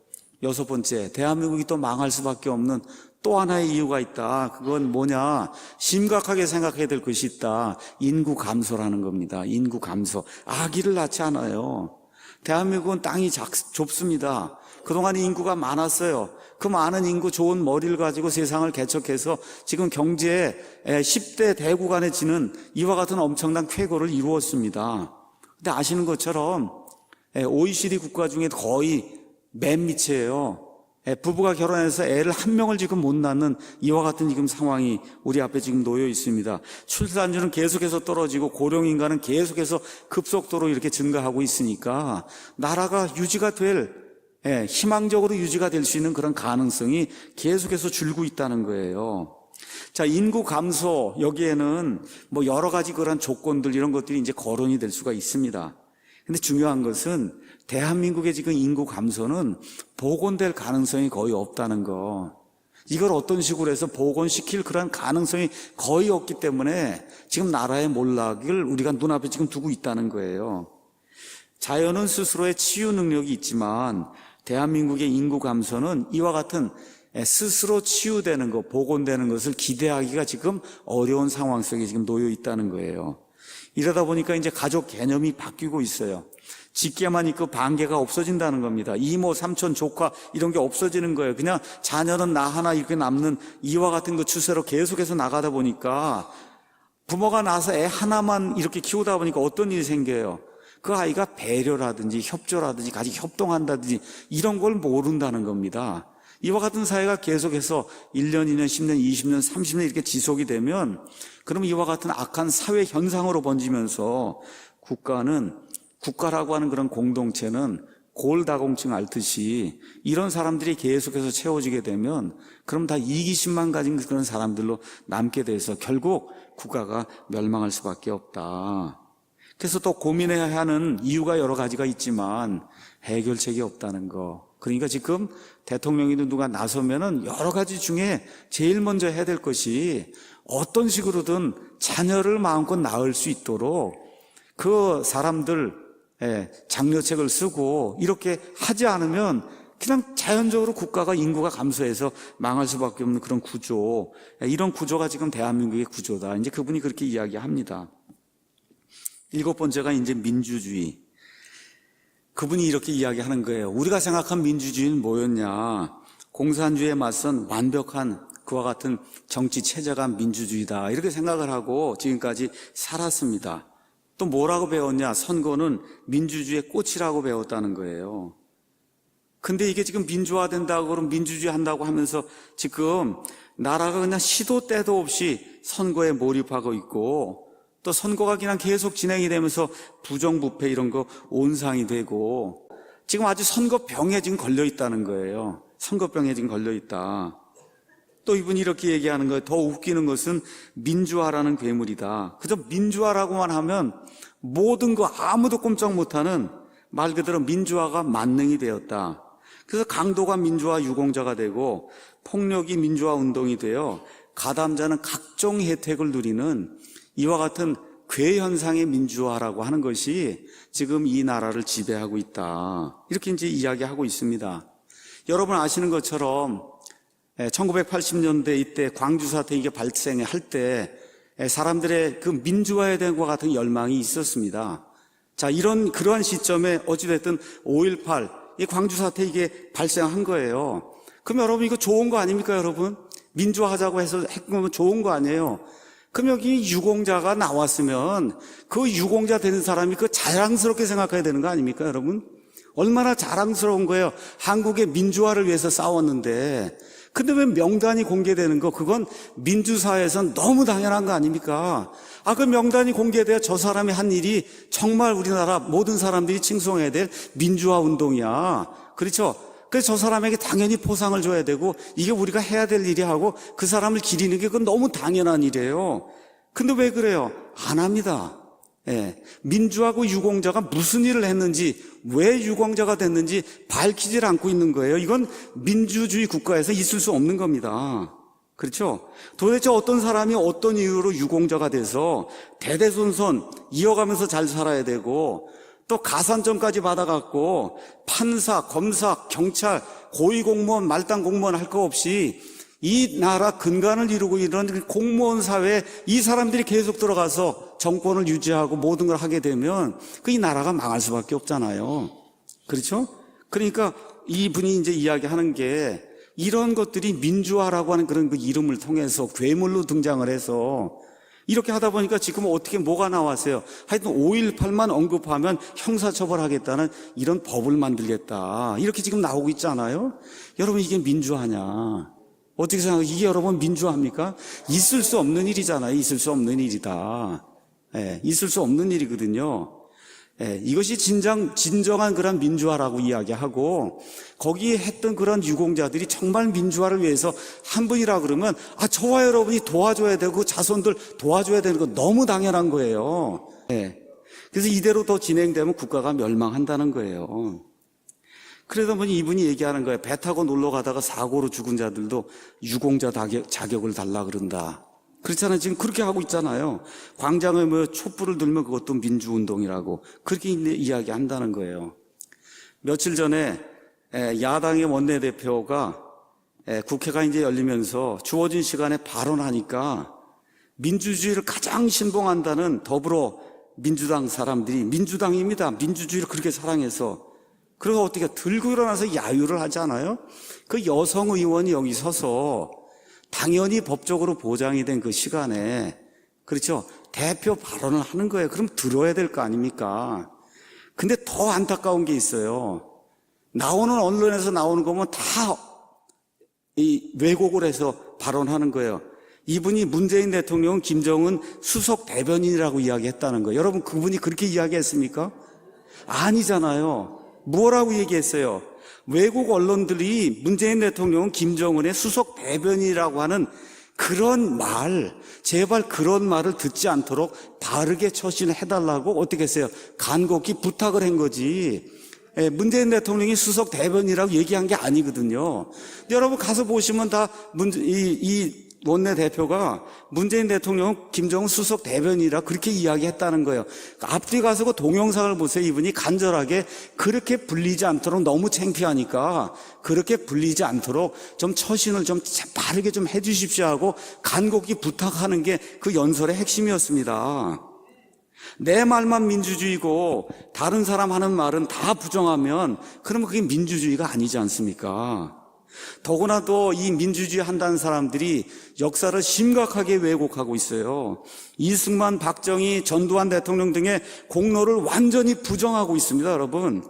[SPEAKER 1] 여섯 번째, 대한민국이 또 망할 수밖에 없는 또 하나의 이유가 있다. 그건 뭐냐? 심각하게 생각해야 될 것이 있다. 인구 감소라는 겁니다. 인구 감소. 아기를 낳지 않아요. 대한민국은 땅이 좁습니다. 그동안 인구가 많았어요. 그 많은 인구, 좋은 머리를 가지고 세상을 개척해서 지금 경제에 10대 대국간에 지는 이와 같은 엄청난 쾌거를 이루었습니다. 근데 아시는 것처럼 OECD 국가 중에 거의 맨 밑이에요. 부부가 결혼해서 애를 한 명을 지금 못 낳는 이와 같은 지금 상황이 우리 앞에 지금 놓여 있습니다. 출산율은 계속해서 떨어지고 고령인가는 계속해서 급속도로 이렇게 증가하고 있으니까 나라가 유지가 될, 희망적으로 유지가 될 수 있는 그런 가능성이 계속해서 줄고 있다는 거예요. 자, 인구 감소, 여기에는 뭐 여러 가지 그런 조건들 이런 것들이 이제 거론이 될 수가 있습니다. 근데 중요한 것은 대한민국의 지금 인구 감소는 복원될 가능성이 거의 없다는 거. 이걸 어떤 식으로 해서 복원시킬 그런 가능성이 거의 없기 때문에 지금 나라의 몰락을 우리가 눈앞에 지금 두고 있다는 거예요. 자연은 스스로의 치유 능력이 있지만 대한민국의 인구 감소는 이와 같은 스스로 치유되는 것, 복원되는 것을 기대하기가 지금 어려운 상황 속에 지금 놓여 있다는 거예요. 이러다 보니까 이제 가족 개념이 바뀌고 있어요. 직계만 있고 반계가 없어진다는 겁니다. 이모, 삼촌, 조카 이런 게 없어지는 거예요. 그냥 자녀는 나 하나 이렇게 남는 이와 같은 그 추세로 계속해서 나가다 보니까 부모가 낳아서 애 하나만 이렇게 키우다 보니까 어떤 일이 생겨요? 그 아이가 배려라든지 협조라든지 같이 협동한다든지 이런 걸 모른다는 겁니다. 이와 같은 사회가 계속해서 1년, 2년, 10년, 20년, 30년 이렇게 지속이 되면 그럼 이와 같은 악한 사회 현상으로 번지면서 국가라고 하는 그런 공동체는 골다공증 앓듯이 이런 사람들이 계속해서 채워지게 되면 그럼 다 이기심만 가진 그런 사람들로 남게 돼서 결국 국가가 멸망할 수밖에 없다. 그래서 또 고민해야 하는 이유가 여러 가지가 있지만 해결책이 없다는 거. 그러니까 지금 대통령이든 누가 나서면은 여러 가지 중에 제일 먼저 해야 될 것이 어떤 식으로든 자녀를 마음껏 낳을 수 있도록 그 사람들 장려책을 쓰고 이렇게 하지 않으면 그냥 자연적으로 국가가 인구가 감소해서 망할 수밖에 없는 그런 구조, 이런 구조가 지금 대한민국의 구조다. 이제 그분이 그렇게 이야기합니다. 7번째가 이제 민주주의. 그분이 이렇게 이야기하는 거예요. 우리가 생각한 민주주의는 뭐였냐? 공산주의에 맞선 완벽한 그와 같은 정치 체제가 민주주의다. 이렇게 생각을 하고 지금까지 살았습니다. 또 뭐라고 배웠냐? 선거는 민주주의의 꽃이라고 배웠다는 거예요. 근데 이게 지금 민주화된다고 그러면 민주주의 한다고 하면서 지금 나라가 그냥 시도 때도 없이 선거에 몰입하고 있고 또 선거가 그냥 계속 진행이 되면서 부정부패 이런 거 온상이 되고 지금 아주 선거병에 지금 걸려 있다는 거예요. 선거병에 지금 걸려 있다. 또 이분이 이렇게 얘기하는 거예요. 더 웃기는 것은 민주화라는 괴물이다. 그저 민주화라고만 하면 모든 거 아무도 꼼짝 못하는 말 그대로 민주화가 만능이 되었다. 그래서 강도가 민주화 유공자가 되고 폭력이 민주화 운동이 되어 가담자는 각종 혜택을 누리는 이와 같은 괴현상의 민주화라고 하는 것이 지금 이 나라를 지배하고 있다. 이렇게 이제 이야기하고 있습니다. 여러분 아시는 것처럼 1980년대 이때 광주 사태 이게 발생할 때 사람들의 그 민주화에 대한 것 같은 열망이 있었습니다. 자, 그러한 시점에 어찌됐든 5.18 이 광주 사태 이게 발생한 거예요. 그럼 여러분 이거 좋은 거 아닙니까, 여러분? 민주화하자고 해서 했으면 좋은 거 아니에요? 그럼 여기 유공자가 나왔으면 그 유공자 되는 사람이 그 자랑스럽게 생각해야 되는 거 아닙니까, 여러분? 얼마나 자랑스러운 거예요. 한국의 민주화를 위해서 싸웠는데. 근데 왜 명단이 공개되는 거, 그건 민주사회에선 너무 당연한 거 아닙니까? 그 명단이 공개돼야 저 사람이 한 일이 정말 우리나라 모든 사람들이 칭송해야 될 민주화 운동이야. 그렇죠? 그래서 저 사람에게 당연히 포상을 줘야 되고 이게 우리가 해야 될 일이 하고 그 사람을 기리는 게 그건 너무 당연한 일이에요. 근데 왜 그래요? 안 합니다. 민주하고 유공자가 무슨 일을 했는지, 왜 유공자가 됐는지 밝히질 않고 있는 거예요. 이건 민주주의 국가에서 있을 수 없는 겁니다. 그렇죠? 도대체 어떤 사람이 어떤 이유로 유공자가 돼서 대대손손 이어가면서 잘 살아야 되고 또 가산점까지 받아갖고 판사, 검사, 경찰, 고위공무원, 말단 공무원 할 거 없이 이 나라 근간을 이루고 이런 공무원 사회에 이 사람들이 계속 들어가서 정권을 유지하고 모든 걸 하게 되면 이 나라가 망할 수밖에 없잖아요. 그렇죠? 그러니까 이분이 이제 이야기하는 게 이런 것들이 민주화라고 하는 그런 그 이름을 통해서 괴물로 등장을 해서 이렇게 하다 보니까 지금 어떻게 뭐가 나왔어요? 하여튼 5.18만 언급하면 형사처벌하겠다는 이런 법을 만들겠다. 이렇게 지금 나오고 있잖아요. 여러분 이게 민주화냐? 어떻게 생각해요? 이게 여러분 민주화입니까? 있을 수 없는 일이잖아요. 있을 수 없는 일이다. 있을 수 없는 일이거든요. 이것이 진정한 그런 민주화라고 이야기하고 거기에 했던 그런 유공자들이 정말 민주화를 위해서 한 분이라 그러면 저와 여러분이 도와줘야 되고 자손들 도와줘야 되는 거 너무 당연한 거예요. 그래서 이대로 더 진행되면 국가가 멸망한다는 거예요. 그러다 보니 이분이 얘기하는 거예요. 배 타고 놀러 가다가 사고로 죽은 자들도 유공자 자격을 달라 그런다. 그렇잖아요. 지금 그렇게 하고 있잖아요. 광장에 촛불을 들면 그것도 민주운동이라고 그렇게 이야기한다는 거예요. 며칠 전에 야당의 원내대표가 국회가 이제 열리면서 주어진 시간에 발언하니까 민주주의를 가장 신봉한다는 더불어민주당 사람들이 민주당입니다. 민주주의를 그렇게 사랑해서 그래서 어떻게 들고 일어나서 야유를 하지 않아요? 그 여성 의원이 여기 서서 당연히 법적으로 보장이 된 그 시간에 그렇죠? 대표 발언을 하는 거예요. 그럼 들어야 될 거 아닙니까? 근데 더 안타까운 게 있어요. 나오는 언론에서 나오는 거면 다 이 왜곡을 해서 발언하는 거예요. 이분이 문재인 대통령은 김정은 수석 대변인이라고 이야기했다는 거예요. 여러분, 그분이 그렇게 이야기했습니까? 아니잖아요. 뭐라고 얘기했어요? 외국 언론들이 문재인 대통령은 김정은의 수석 대변인이라고 하는 그런 말, 제발 그런 말을 듣지 않도록 바르게 처신을 해달라고 어떻게 했어요? 간곡히 부탁을 한 거지. 문재인 대통령이 수석 대변인이라고 얘기한 게 아니거든요. 여러분 가서 보시면 다 이 원내대표가 문재인 대통령 김정은 수석 대변인이라 그렇게 이야기했다는 거예요. 앞뒤 가서 그 동영상을 보세요. 이분이 간절하게 그렇게 불리지 않도록, 너무 창피하니까 그렇게 불리지 않도록 좀 처신을 좀 바르게 좀 해주십시오 하고 간곡히 부탁하는 게 그 연설의 핵심이었습니다. 내 말만 민주주의고 다른 사람 하는 말은 다 부정하면 그러면 그게 민주주의가 아니지 않습니까? 더구나도 이 민주주의 한다는 사람들이 역사를 심각하게 왜곡하고 있어요. 이승만, 박정희, 전두환 대통령 등의 공로를 완전히 부정하고 있습니다, 여러분.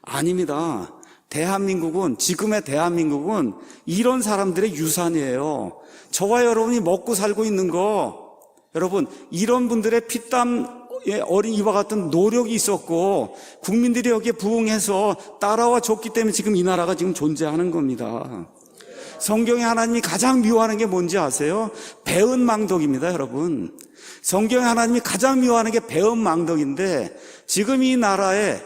[SPEAKER 1] 아닙니다. 대한민국은, 지금의 대한민국은 이런 사람들의 유산이에요. 저와 여러분이 먹고 살고 있는 거, 여러분, 이런 분들의 피땀 어린 이와 같은 노력이 있었고 국민들이 여기에 부응해서 따라와 줬기 때문에 지금 이 나라가 지금 존재하는 겁니다. 성경에 하나님이 가장 미워하는 게 뭔지 아세요? 배은망덕입니다, 여러분. 성경에 하나님이 가장 미워하는 게 배은망덕인데 지금 이 나라에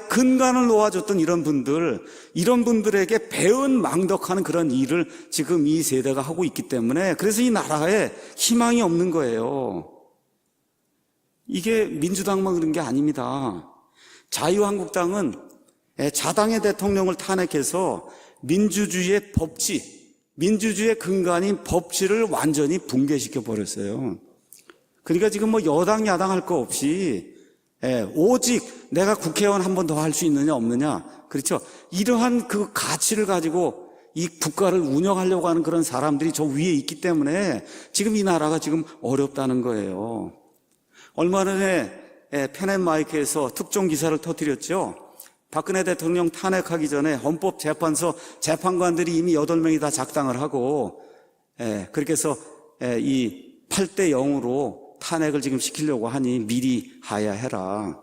[SPEAKER 1] 근간을 놓아줬던 이런 분들에게 배은망덕하는 그런 일을 지금 이 세대가 하고 있기 때문에 그래서 이 나라에 희망이 없는 거예요. 이게 민주당만 그런 게 아닙니다. 자유한국당은 자당의 대통령을 탄핵해서 민주주의의 법치, 민주주의의 근간인 법치를 완전히 붕괴시켜 버렸어요. 그러니까 지금 뭐 여당 야당 할 거 없이 오직 내가 국회의원 한 번 더 할 수 있느냐 없느냐, 그렇죠? 이러한 그 가치를 가지고 이 국가를 운영하려고 하는 그런 사람들이 저 위에 있기 때문에 지금 이 나라가 지금 어렵다는 거예요. 얼마 전에 펜앤마이크에서 특종 기사를 터뜨렸죠. 박근혜 대통령 탄핵하기 전에 헌법재판소 재판관들이 이미 8명이 다 작당을 하고 그렇게 해서 이 8대 0으로 탄핵을 지금 시키려고 하니 미리 하야해라.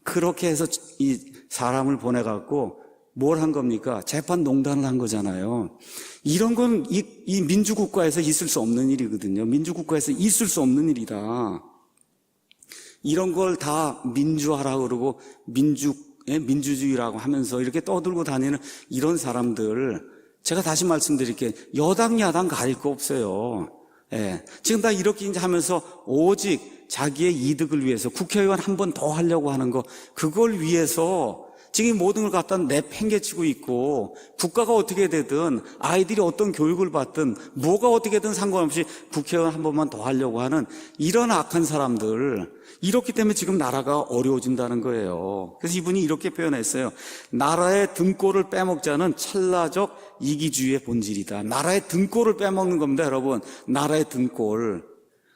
[SPEAKER 1] 그렇게 해서 이 사람을 보내갖고 뭘 한 겁니까? 재판 농단을 한 거잖아요. 이런 건 이 민주국가에서 있을 수 없는 일이거든요. 민주국가에서 있을 수 없는 일이다. 이런 걸 다 민주화라고 그러고 민주주의라고 하면서 이렇게 떠들고 다니는 이런 사람들, 제가 다시 말씀드릴게요. 여당 야당 가릴 거 없어요. 지금 다 이렇게 이제 하면서 오직 자기의 이득을 위해서 국회의원 한 번 더 하려고 하는 거, 그걸 위해서 지금 이 모든 걸 갖다 내팽개치고 있고, 국가가 어떻게 되든 아이들이 어떤 교육을 받든 뭐가 어떻게든 상관없이 국회의원 한 번만 더 하려고 하는 이런 악한 사람들, 이렇기 때문에 지금 나라가 어려워진다는 거예요. 그래서 이분이 이렇게 표현했어요. 나라의 등골을 빼먹자는 찰나적 이기주의의 본질이다. 나라의 등골을 빼먹는 겁니다, 여러분. 나라의 등골.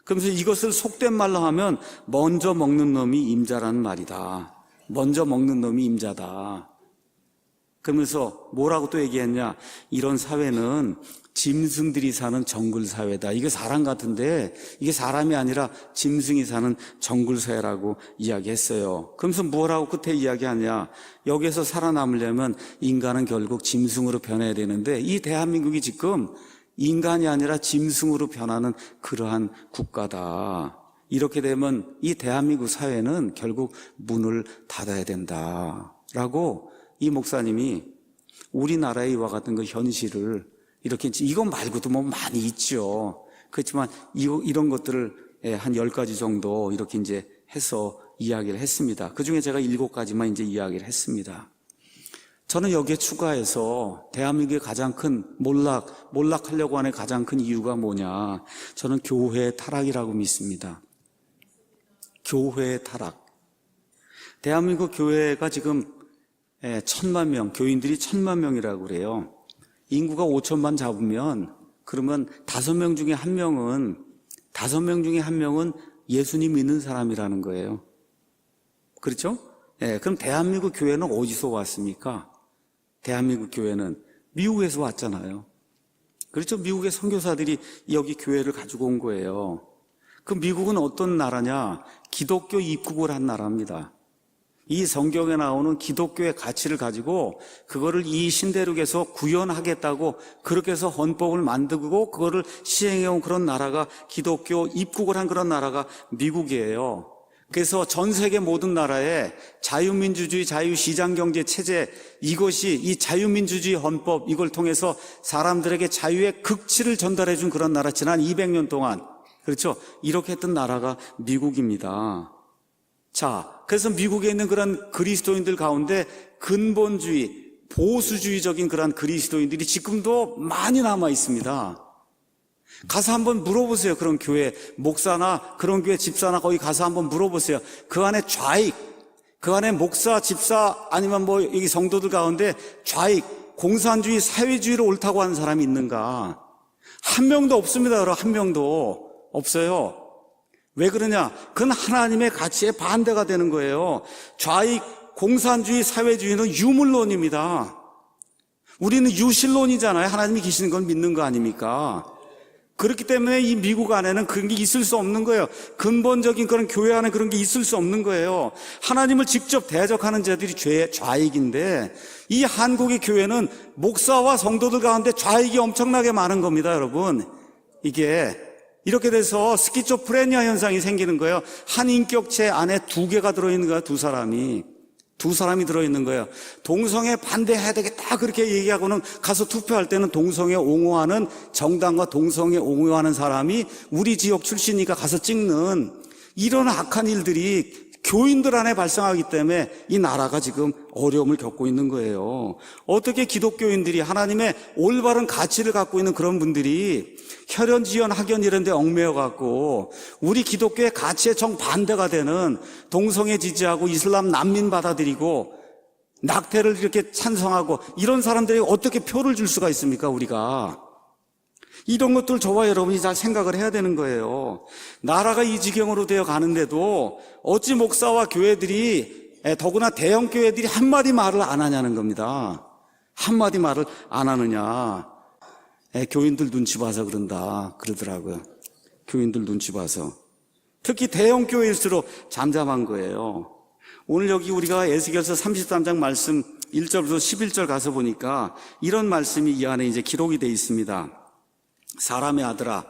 [SPEAKER 1] 그러면서 이것을 속된 말로 하면 먼저 먹는 놈이 임자라는 말이다. 먼저 먹는 놈이 임자다. 그러면서 뭐라고 또 얘기했냐? 이런 사회는 짐승들이 사는 정글 사회다. 이게 사람 같은데 이게 사람이 아니라 짐승이 사는 정글 사회라고 이야기했어요. 그러면서 뭐라고 끝에 이야기하냐? 여기에서 살아남으려면 인간은 결국 짐승으로 변해야 되는데 이 대한민국이 지금 인간이 아니라 짐승으로 변하는 그러한 국가다. 이렇게 되면 이 대한민국 사회는 결국 문을 닫아야 된다라고 이 목사님이 우리나라의 이와 같은 그 현실을 이렇게, 이거 말고도 뭐 많이 있죠. 그렇지만 이런 것들을 한 10가지 정도 이렇게 이제 해서 이야기를 했습니다. 그 중에 제가 7가지만 이제 이야기를 했습니다. 저는 여기에 추가해서 대한민국의 가장 큰 몰락하려고 하는 가장 큰 이유가 뭐냐? 저는 교회의 타락이라고 믿습니다. 교회의 타락. 대한민국 교회가 지금 1,000만 명, 교인들이 1,000만 명이라고 그래요. 인구가 5천만 잡으면 그러면 5명 중에 1명은 5명 중에 1명은 예수님 믿는 사람이라는 거예요. 그렇죠? 예, 그럼 대한민국 교회는 어디서 왔습니까? 대한민국 교회는 미국에서 왔잖아요. 그렇죠? 미국의 선교사들이 여기 교회를 가지고 온 거예요. 그 미국은 어떤 나라냐? 기독교 입국을 한 나라입니다. 이 성경에 나오는 기독교의 가치를 가지고 그거를 이 신대륙에서 구현하겠다고 그렇게 해서 헌법을 만들고 그거를 시행해온 그런 나라가 기독교 입국을 한 그런 나라가 미국이에요. 그래서 전 세계 모든 나라에 자유민주주의, 자유시장경제 체제, 이것이 이 자유민주주의 헌법, 이걸 통해서 사람들에게 자유의 극치를 전달해 준 그런 나라, 지난 200년 동안. 그렇죠? 이렇게 했던 나라가 미국입니다. 자, 그래서 미국에 있는 그런 그리스도인들 가운데 근본주의, 보수주의적인 그런 그리스도인들이 지금도 많이 남아 있습니다. 가서 한번 물어보세요. 그런 교회 목사나 그런 교회 집사나 거기 가서 한번 물어보세요. 그 안에 좌익, 그 안에 목사, 집사 아니면 뭐 여기 성도들 가운데 좌익, 공산주의, 사회주의로 옳다고 하는 사람이 있는가? 한 명도 없습니다. 여러분, 한 명도 없어요. 왜 그러냐? 그건 하나님의 가치에 반대가 되는 거예요. 좌익, 공산주의, 사회주의는 유물론입니다. 우리는 유실론이잖아요. 하나님이 계시는 걸 믿는 거 아닙니까? 그렇기 때문에 이 미국 안에는 그런 게 있을 수 없는 거예요. 근본적인 그런 교회 안에 그런 게 있을 수 없는 거예요. 하나님을 직접 대적하는 자들이 좌익인데 이 한국의 교회는 목사와 성도들 가운데 좌익이 엄청나게 많은 겁니다, 여러분. 이게 이렇게 돼서 스키조프레니아 현상이 생기는 거예요. 한 인격체 안에 2개가 들어있는 거예요. 두 사람이 들어있는 거예요. 동성애 반대해야 되겠다 그렇게 얘기하고는 가서 투표할 때는 동성애 옹호하는 정당과 동성애 옹호하는 사람이 우리 지역 출신이니까 가서 찍는 이런 악한 일들이 교인들 안에 발생하기 때문에 이 나라가 지금 어려움을 겪고 있는 거예요. 어떻게 기독교인들이 하나님의 올바른 가치를 갖고 있는 그런 분들이 혈연, 지연, 학연 이런 데 얽매여 갖고 우리 기독교의 가치에 정반대가 되는 동성애 지지하고 이슬람 난민 받아들이고 낙태를 이렇게 찬성하고 이런 사람들이 어떻게 표를 줄 수가 있습니까, 우리가? 이런 것들 저와 여러분이 잘 생각을 해야 되는 거예요. 나라가 이 지경으로 되어 가는데도 어찌 목사와 교회들이, 더구나 대형 교회들이 한마디 말을 안 하냐는 겁니다. 한마디 말을 안 하느냐. 교인들 눈치 봐서 그러더라고요. 교인들 눈치 봐서. 특히 대형 교회일수록 잠잠한 거예요. 오늘 여기 우리가 에스겔서 33장 말씀 1절부터 11절 가서 보니까 이런 말씀이 이 안에 이제 기록이 되어 있습니다. 사람의 아들아,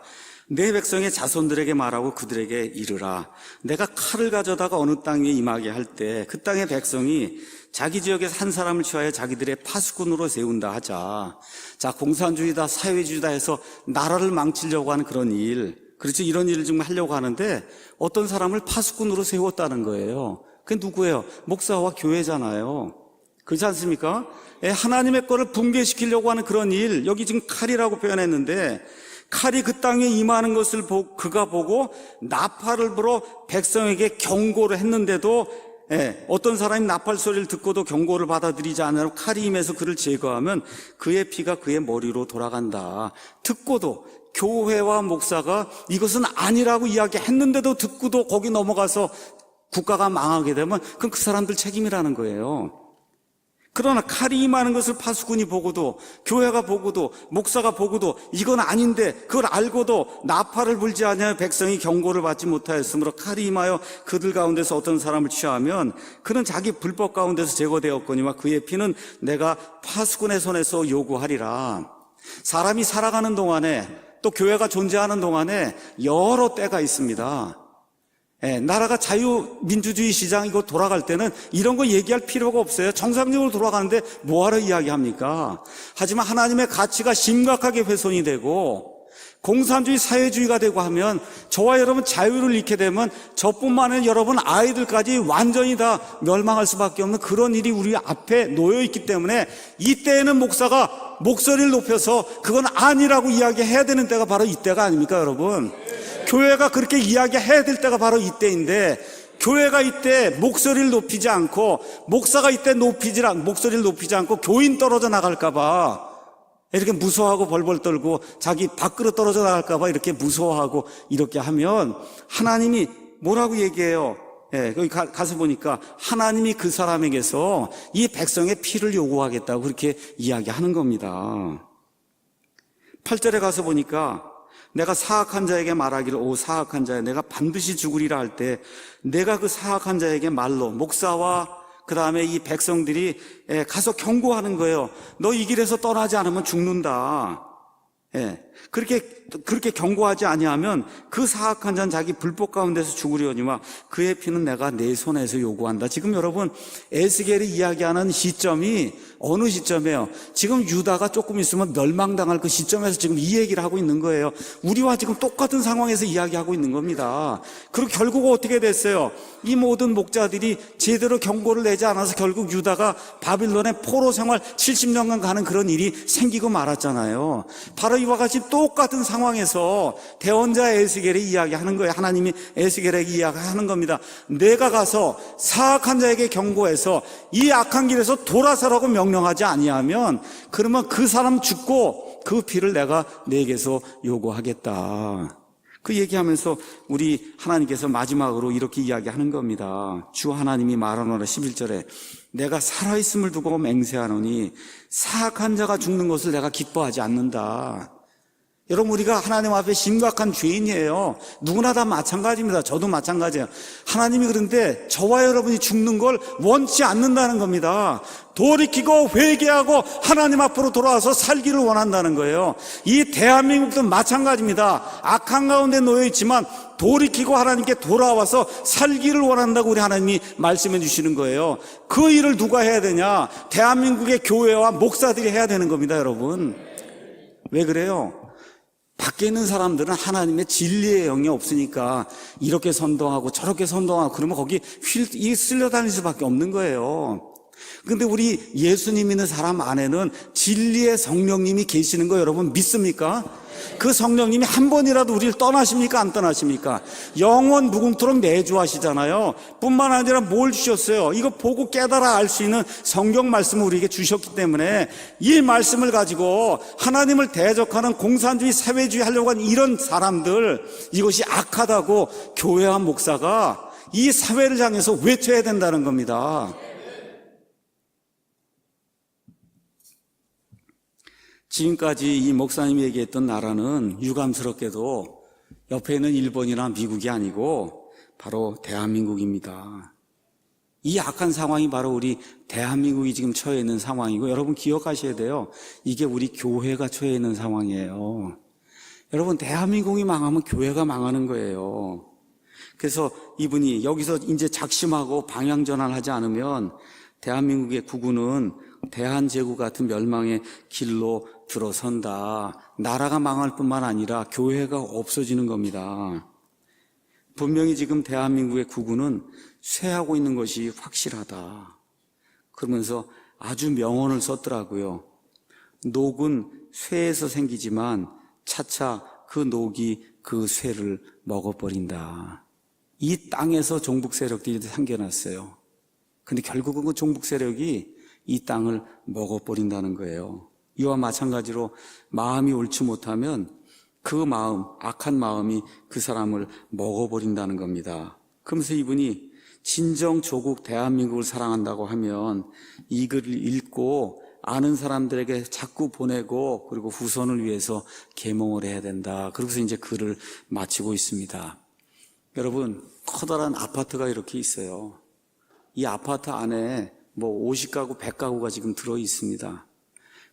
[SPEAKER 1] 내 백성의 자손들에게 말하고 그들에게 이르라. 내가 칼을 가져다가 어느 땅에 임하게 할 때 그 땅의 백성이 자기 지역에서 한 사람을 취하여 자기들의 파수꾼으로 세운다 하자. 자, 공산주의다, 사회주의다 해서 나라를 망치려고 하는 그런 일, 그렇죠? 이런 일을 지금 하려고 하는데 어떤 사람을 파수꾼으로 세웠다는 거예요. 그게 누구예요? 목사와 교회잖아요. 그렇지 않습니까? 하나님의 거를 붕괴시키려고 하는 그런 일, 여기 지금 칼이라고 표현했는데 칼이 그 땅에 임하는 것을 그가 보고 나팔을 불어 백성에게 경고를 했는데도 어떤 사람이 나팔 소리를 듣고도 경고를 받아들이지 않으면 칼이 임해서 그를 제거하면 그의 피가 그의 머리로 돌아간다. 듣고도 교회와 목사가 이것은 아니라고 이야기했는데도 듣고도 거기 넘어가서 국가가 망하게 되면 그건 그 사람들 책임이라는 거예요. 그러나 칼이 임하는 것을 파수꾼이 보고도 교회가 보고도 목사가 보고도 이건 아닌데 그걸 알고도 나팔을 불지 않으며 백성이 경고를 받지 못하였으므로 칼이 임하여 그들 가운데서 어떤 사람을 취하면 그는 자기 불법 가운데서 제거되었거니와 그의 피는 내가 파수꾼의 손에서 요구하리라. 사람이 살아가는 동안에 또 교회가 존재하는 동안에 여러 때가 있습니다. 나라가 자유민주주의 시장이고 돌아갈 때는 이런 거 얘기할 필요가 없어요. 정상적으로 돌아가는데 뭐하러 이야기합니까? 하지만 하나님의 가치가 심각하게 훼손이 되고 공산주의, 사회주의가 되고 하면 저와 여러분 자유를 잃게 되면 저뿐만 아니라 여러분 아이들까지 완전히 다 멸망할 수밖에 없는 그런 일이 우리 앞에 놓여 있기 때문에 이때에는 목사가 목소리를 높여서 그건 아니라고 이야기해야 되는 때가 바로 이때가 아닙니까, 여러분? 교회가 그렇게 이야기해야 될 때가 바로 이때인데 교회가 이때 목소리를 높이지 않고 목사가 이때 목소리를 높이지 않고 교인 떨어져 나갈까 봐 이렇게 무서워하고 벌벌 떨고 자기 밖으로 떨어져 나갈까봐 이렇게 무서워하고 이렇게 하면 하나님이 뭐라고 얘기해요? 예, 거기 가서 보니까 하나님이 그 사람에게서 이 백성의 피를 요구하겠다고 그렇게 이야기하는 겁니다. 8절에 가서 보니까 내가 사악한 자에게 말하기를 오 사악한 자야 내가 반드시 죽으리라 할 때 내가 그 사악한 자에게 말로 목사와 그 다음에 이 백성들이 가서 경고하는 거예요. 너 이 길에서 떠나지 않으면 죽는다. 그렇게 경고하지 아니하면 그 사악한 자는 자기 불법 가운데서 죽으려니와 그의 피는 내가 내 손에서 요구한다. 지금 여러분 에스겔이 이야기하는 시점이 어느 시점이에요? 지금 유다가 조금 있으면 멸망당할 그 시점에서 지금 이 얘기를 하고 있는 거예요. 우리와 지금 똑같은 상황에서 이야기하고 있는 겁니다. 그리고 결국 어떻게 됐어요? 이 모든 목자들이 제대로 경고를 내지 않아서 결국 유다가 바빌론의 포로 생활 70년간 가는 그런 일이 생기고 말았잖아요. 바로 이와 같이 똑같은 상황에서 대언자 에스겔이 이야기하는 거예요. 하나님이 에스겔에게 이야기하는 겁니다. 내가 가서 사악한 자에게 경고해서 이 악한 길에서 돌아서라고 명령하지 아니하면 그러면 그 사람 죽고 그 피를 내가 내게서 요구하겠다. 그 얘기하면서 우리 하나님께서 마지막으로 이렇게 이야기하는 겁니다. 주 하나님이 말하노라 11절에 내가 살아있음을 두고 맹세하노니 사악한 자가 죽는 것을 내가 기뻐하지 않는다. 여러분 우리가 하나님 앞에 심각한 죄인이에요. 누구나 다 마찬가지입니다. 저도 마찬가지예요. 하나님이 그런데 저와 여러분이 죽는 걸 원치 않는다는 겁니다. 돌이키고 회개하고 하나님 앞으로 돌아와서 살기를 원한다는 거예요. 이 대한민국도 마찬가지입니다. 악한 가운데 놓여 있지만 돌이키고 하나님께 돌아와서 살기를 원한다고 우리 하나님이 말씀해 주시는 거예요. 그 일을 누가 해야 되냐? 대한민국의 교회와 목사들이 해야 되는 겁니다, 여러분. 왜 그래요? 밖에 있는 사람들은 하나님의 진리의 영이 없으니까 이렇게 선동하고 저렇게 선동하고 그러면 거기 쓸려다닐 수밖에 없는 거예요. 그런데 우리 예수님 믿는 사람 안에는 진리의 성령님이 계시는 거 여러분 믿습니까? 그 성령님이 한 번이라도 우리를 떠나십니까? 안 떠나십니까? 영원 무궁토록 내주하시잖아요. 뿐만 아니라 뭘 주셨어요? 이거 보고 깨달아 알 수 있는 성경 말씀을 우리에게 주셨기 때문에 이 말씀을 가지고 하나님을 대적하는 공산주의 사회주의 하려고 하는 이런 사람들, 이것이 악하다고 교회와 목사가 이 사회를 향해서 외쳐야 된다는 겁니다. 지금까지 이 목사님이 얘기했던 나라는 유감스럽게도 옆에 있는 일본이나 미국이 아니고 바로 대한민국입니다. 이 악한 상황이 바로 우리 대한민국이 지금 처해 있는 상황이고 여러분 기억하셔야 돼요. 이게 우리 교회가 처해 있는 상황이에요. 여러분 대한민국이 망하면 교회가 망하는 거예요. 그래서 이분이 여기서 이제 작심하고 방향 전환하지 않으면 대한민국의 국군은 대한제국 같은 멸망의 길로 들어선다. 나라가 망할 뿐만 아니라 교회가 없어지는 겁니다. 분명히 지금 대한민국의 국군은 쇠하고 있는 것이 확실하다. 그러면서 아주 명언을 썼더라고요. 녹은 쇠에서 생기지만 차차 그 녹이 그 쇠를 먹어버린다. 이 땅에서 종북 세력들이 생겨났어요. 근데 결국은 그 종북 세력이 이 땅을 먹어버린다는 거예요. 이와 마찬가지로 마음이 옳지 못하면 그 마음, 악한 마음이 그 사람을 먹어버린다는 겁니다. 그러면서 이분이 진정 조국 대한민국을 사랑한다고 하면 이 글을 읽고 아는 사람들에게 자꾸 보내고 그리고 후손을 위해서 계몽을 해야 된다. 그러고서 이제 글을 마치고 있습니다. 여러분, 커다란 아파트가 이렇게 있어요. 이 아파트 안에 50가구, 100가구가 지금 들어 있습니다.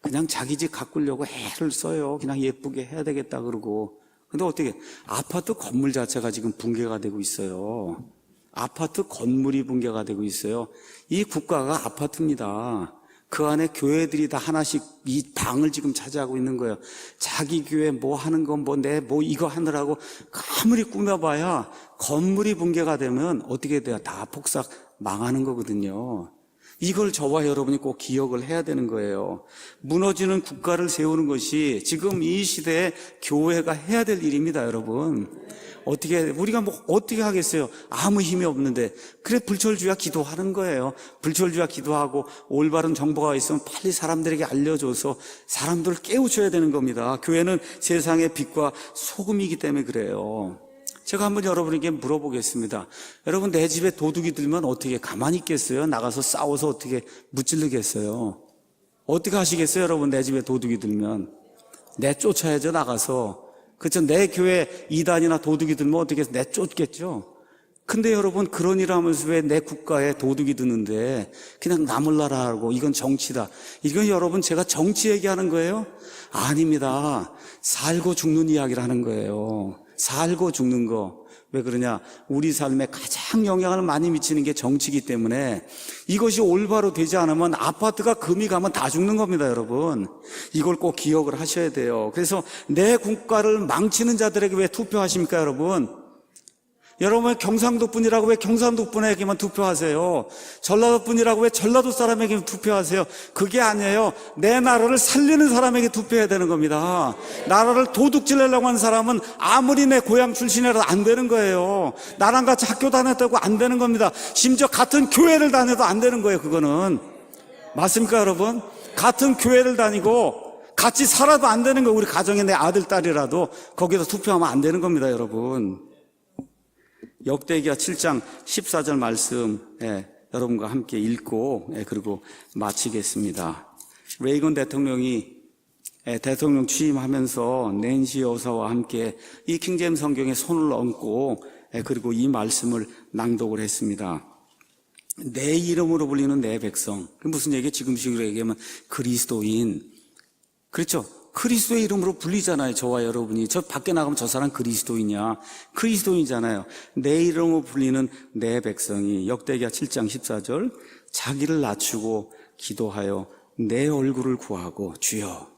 [SPEAKER 1] 그냥 자기 집 가꾸려고 애를 써요. 그냥 예쁘게 해야 되겠다 그러고. 근데 어떻게 아파트 건물 자체가 지금 붕괴가 되고 있어요. 아파트 건물이 붕괴가 되고 있어요. 이 국가가 아파트입니다. 그 안에 교회들이 다 하나씩 이 방을 지금 차지하고 있는 거예요. 자기 교회 뭐 하는 건 이거 하느라고 아무리 꾸며봐야 건물이 붕괴가 되면 어떻게 돼요? 다 폭삭 망하는 거거든요. 이걸 저와 여러분이 꼭 기억을 해야 되는 거예요. 무너지는 국가를 세우는 것이 지금 이 시대에 교회가 해야 될 일입니다, 여러분. 우리가 뭐 어떻게 하겠어요? 아무 힘이 없는데. 그래, 불철주야 기도하는 거예요. 불철주야 기도하고 올바른 정보가 있으면 빨리 사람들에게 알려줘서 사람들을 깨우쳐야 되는 겁니다. 교회는 세상의 빛과 소금이기 때문에 그래요. 제가 한번 여러분에게 물어보겠습니다. 여러분, 내 집에 도둑이 들면 어떻게 가만히 있겠어요? 나가서 싸워서 어떻게 무찌르겠어요? 어떻게 하시겠어요? 여러분, 내 집에 도둑이 들면 내쫓아야죠. 나가서. 그렇죠? 내 교회 이단이나 도둑이 들면 어떻게 해서 내쫓겠죠? 근데 여러분, 그런 일 하면서 왜 내 국가에 도둑이 드는데 그냥 나몰라라 하고 이건 정치다. 이건 여러분, 제가 정치 얘기하는 거예요? 아닙니다. 살고 죽는 이야기를 하는 거예요. 살고 죽는 거. 왜 그러냐? 우리 삶에 가장 영향을 많이 미치는 게 정치이기 때문에 이것이 올바로 되지 않으면 아파트가 금이 가면 다 죽는 겁니다, 여러분. 이걸 꼭 기억을 하셔야 돼요. 그래서 내 국가를 망치는 자들에게 왜 투표하십니까, 여러분? 여러분, 경상도 분이라고 왜 경상도 분에게만 투표하세요? 전라도 분이라고 왜 전라도 사람에게 투표하세요? 그게 아니에요. 내 나라를 살리는 사람에게 투표해야 되는 겁니다. 나라를 도둑질하려고 하는 사람은 아무리 내 고향 출신이라도 안 되는 거예요. 나랑 같이 학교 다녔다고 안 되는 겁니다. 심지어 같은 교회를 다녀도 안 되는 거예요, 그거는. 맞습니까, 여러분? 같은 교회를 다니고 같이 살아도 안 되는 거예요. 우리 가정에 내 아들, 딸이라도 거기서 투표하면 안 되는 겁니다, 여러분. 역대기야 7장 14절 말씀 여러분과 함께 읽고 그리고 마치겠습니다. 레이건 대통령이 대통령 취임하면서 낸시 여사와 함께 이 킹제임스 성경에 손을 얹고 그리고 이 말씀을 낭독을 했습니다. 내 이름으로 불리는 내 백성. 무슨 얘기예요? 지금식으로 얘기하면 그리스도인. 그렇죠? 그리스도의 이름으로 불리잖아요. 저와 여러분이. 저 밖에 나가면 저 사람 그리스도이냐? 그리스도인이잖아요. 내 이름으로 불리는 내 백성이 역대기야 7장 14절 자기를 낮추고 기도하여 내 얼굴을 구하고 주여.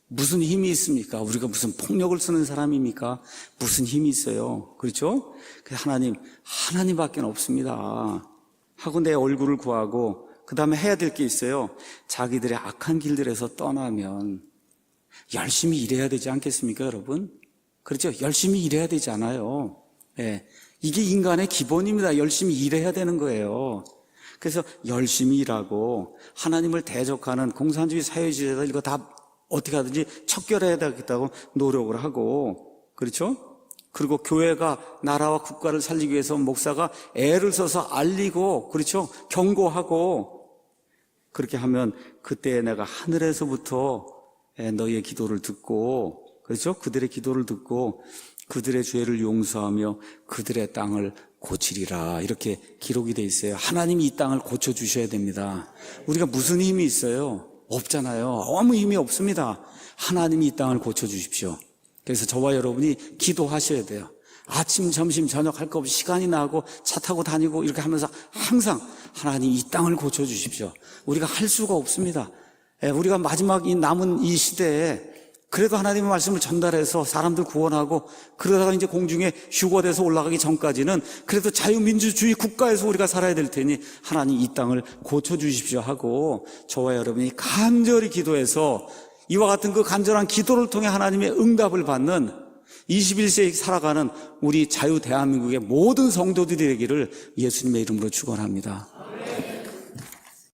[SPEAKER 1] 무슨 힘이 있습니까? 우리가 무슨 폭력을 쓰는 사람입니까? 무슨 힘이 있어요? 그렇죠? 하나님밖에 없습니다. 하고 내 얼굴을 구하고 그 다음에 해야 될 게 있어요. 자기들의 악한 길들에서 떠나면 열심히 일해야 되지 않겠습니까, 여러분? 그렇죠? 열심히 일해야 되지 않아요. 이게 인간의 기본입니다. 열심히 일해야 되는 거예요. 그래서 열심히 일하고 하나님을 대적하는 공산주의 사회주의자들 이거 다 어떻게 하든지 척결해야 되겠다고 노력을 하고, 그렇죠? 그리고 교회가 나라와 국가를 살리기 위해서 목사가 애를 써서 알리고, 그렇죠? 경고하고, 그렇게 하면 그때 내가 하늘에서부터 너희의 기도를 듣고, 그렇죠? 그들의 기도를 듣고 그들의 죄를 용서하며 그들의 땅을 고치리라. 이렇게 기록이 돼 있어요. 하나님이 이 땅을 고쳐주셔야 됩니다. 우리가 무슨 힘이 있어요? 없잖아요. 아무 힘이 없습니다. 하나님이 이 땅을 고쳐주십시오. 그래서 저와 여러분이 기도하셔야 돼요. 아침, 점심, 저녁 할 거 없이 시간이 나고 차 타고 다니고 이렇게 하면서 항상 하나님 이 땅을 고쳐주십시오. 우리가 할 수가 없습니다. 우리가 마지막 이 남은 이 시대에 그래도 하나님의 말씀을 전달해서 사람들 구원하고 그러다가 이제 공중에 휴거돼서 올라가기 전까지는 그래도 자유민주주의 국가에서 우리가 살아야 될 테니 하나님 이 땅을 고쳐주십시오 하고 저와 여러분이 간절히 기도해서 이와 같은 그 간절한 기도를 통해 하나님의 응답을 받는 21세기 살아가는 우리 자유 대한민국의 모든 성도들이 되기를 예수님의 이름으로 축원합니다.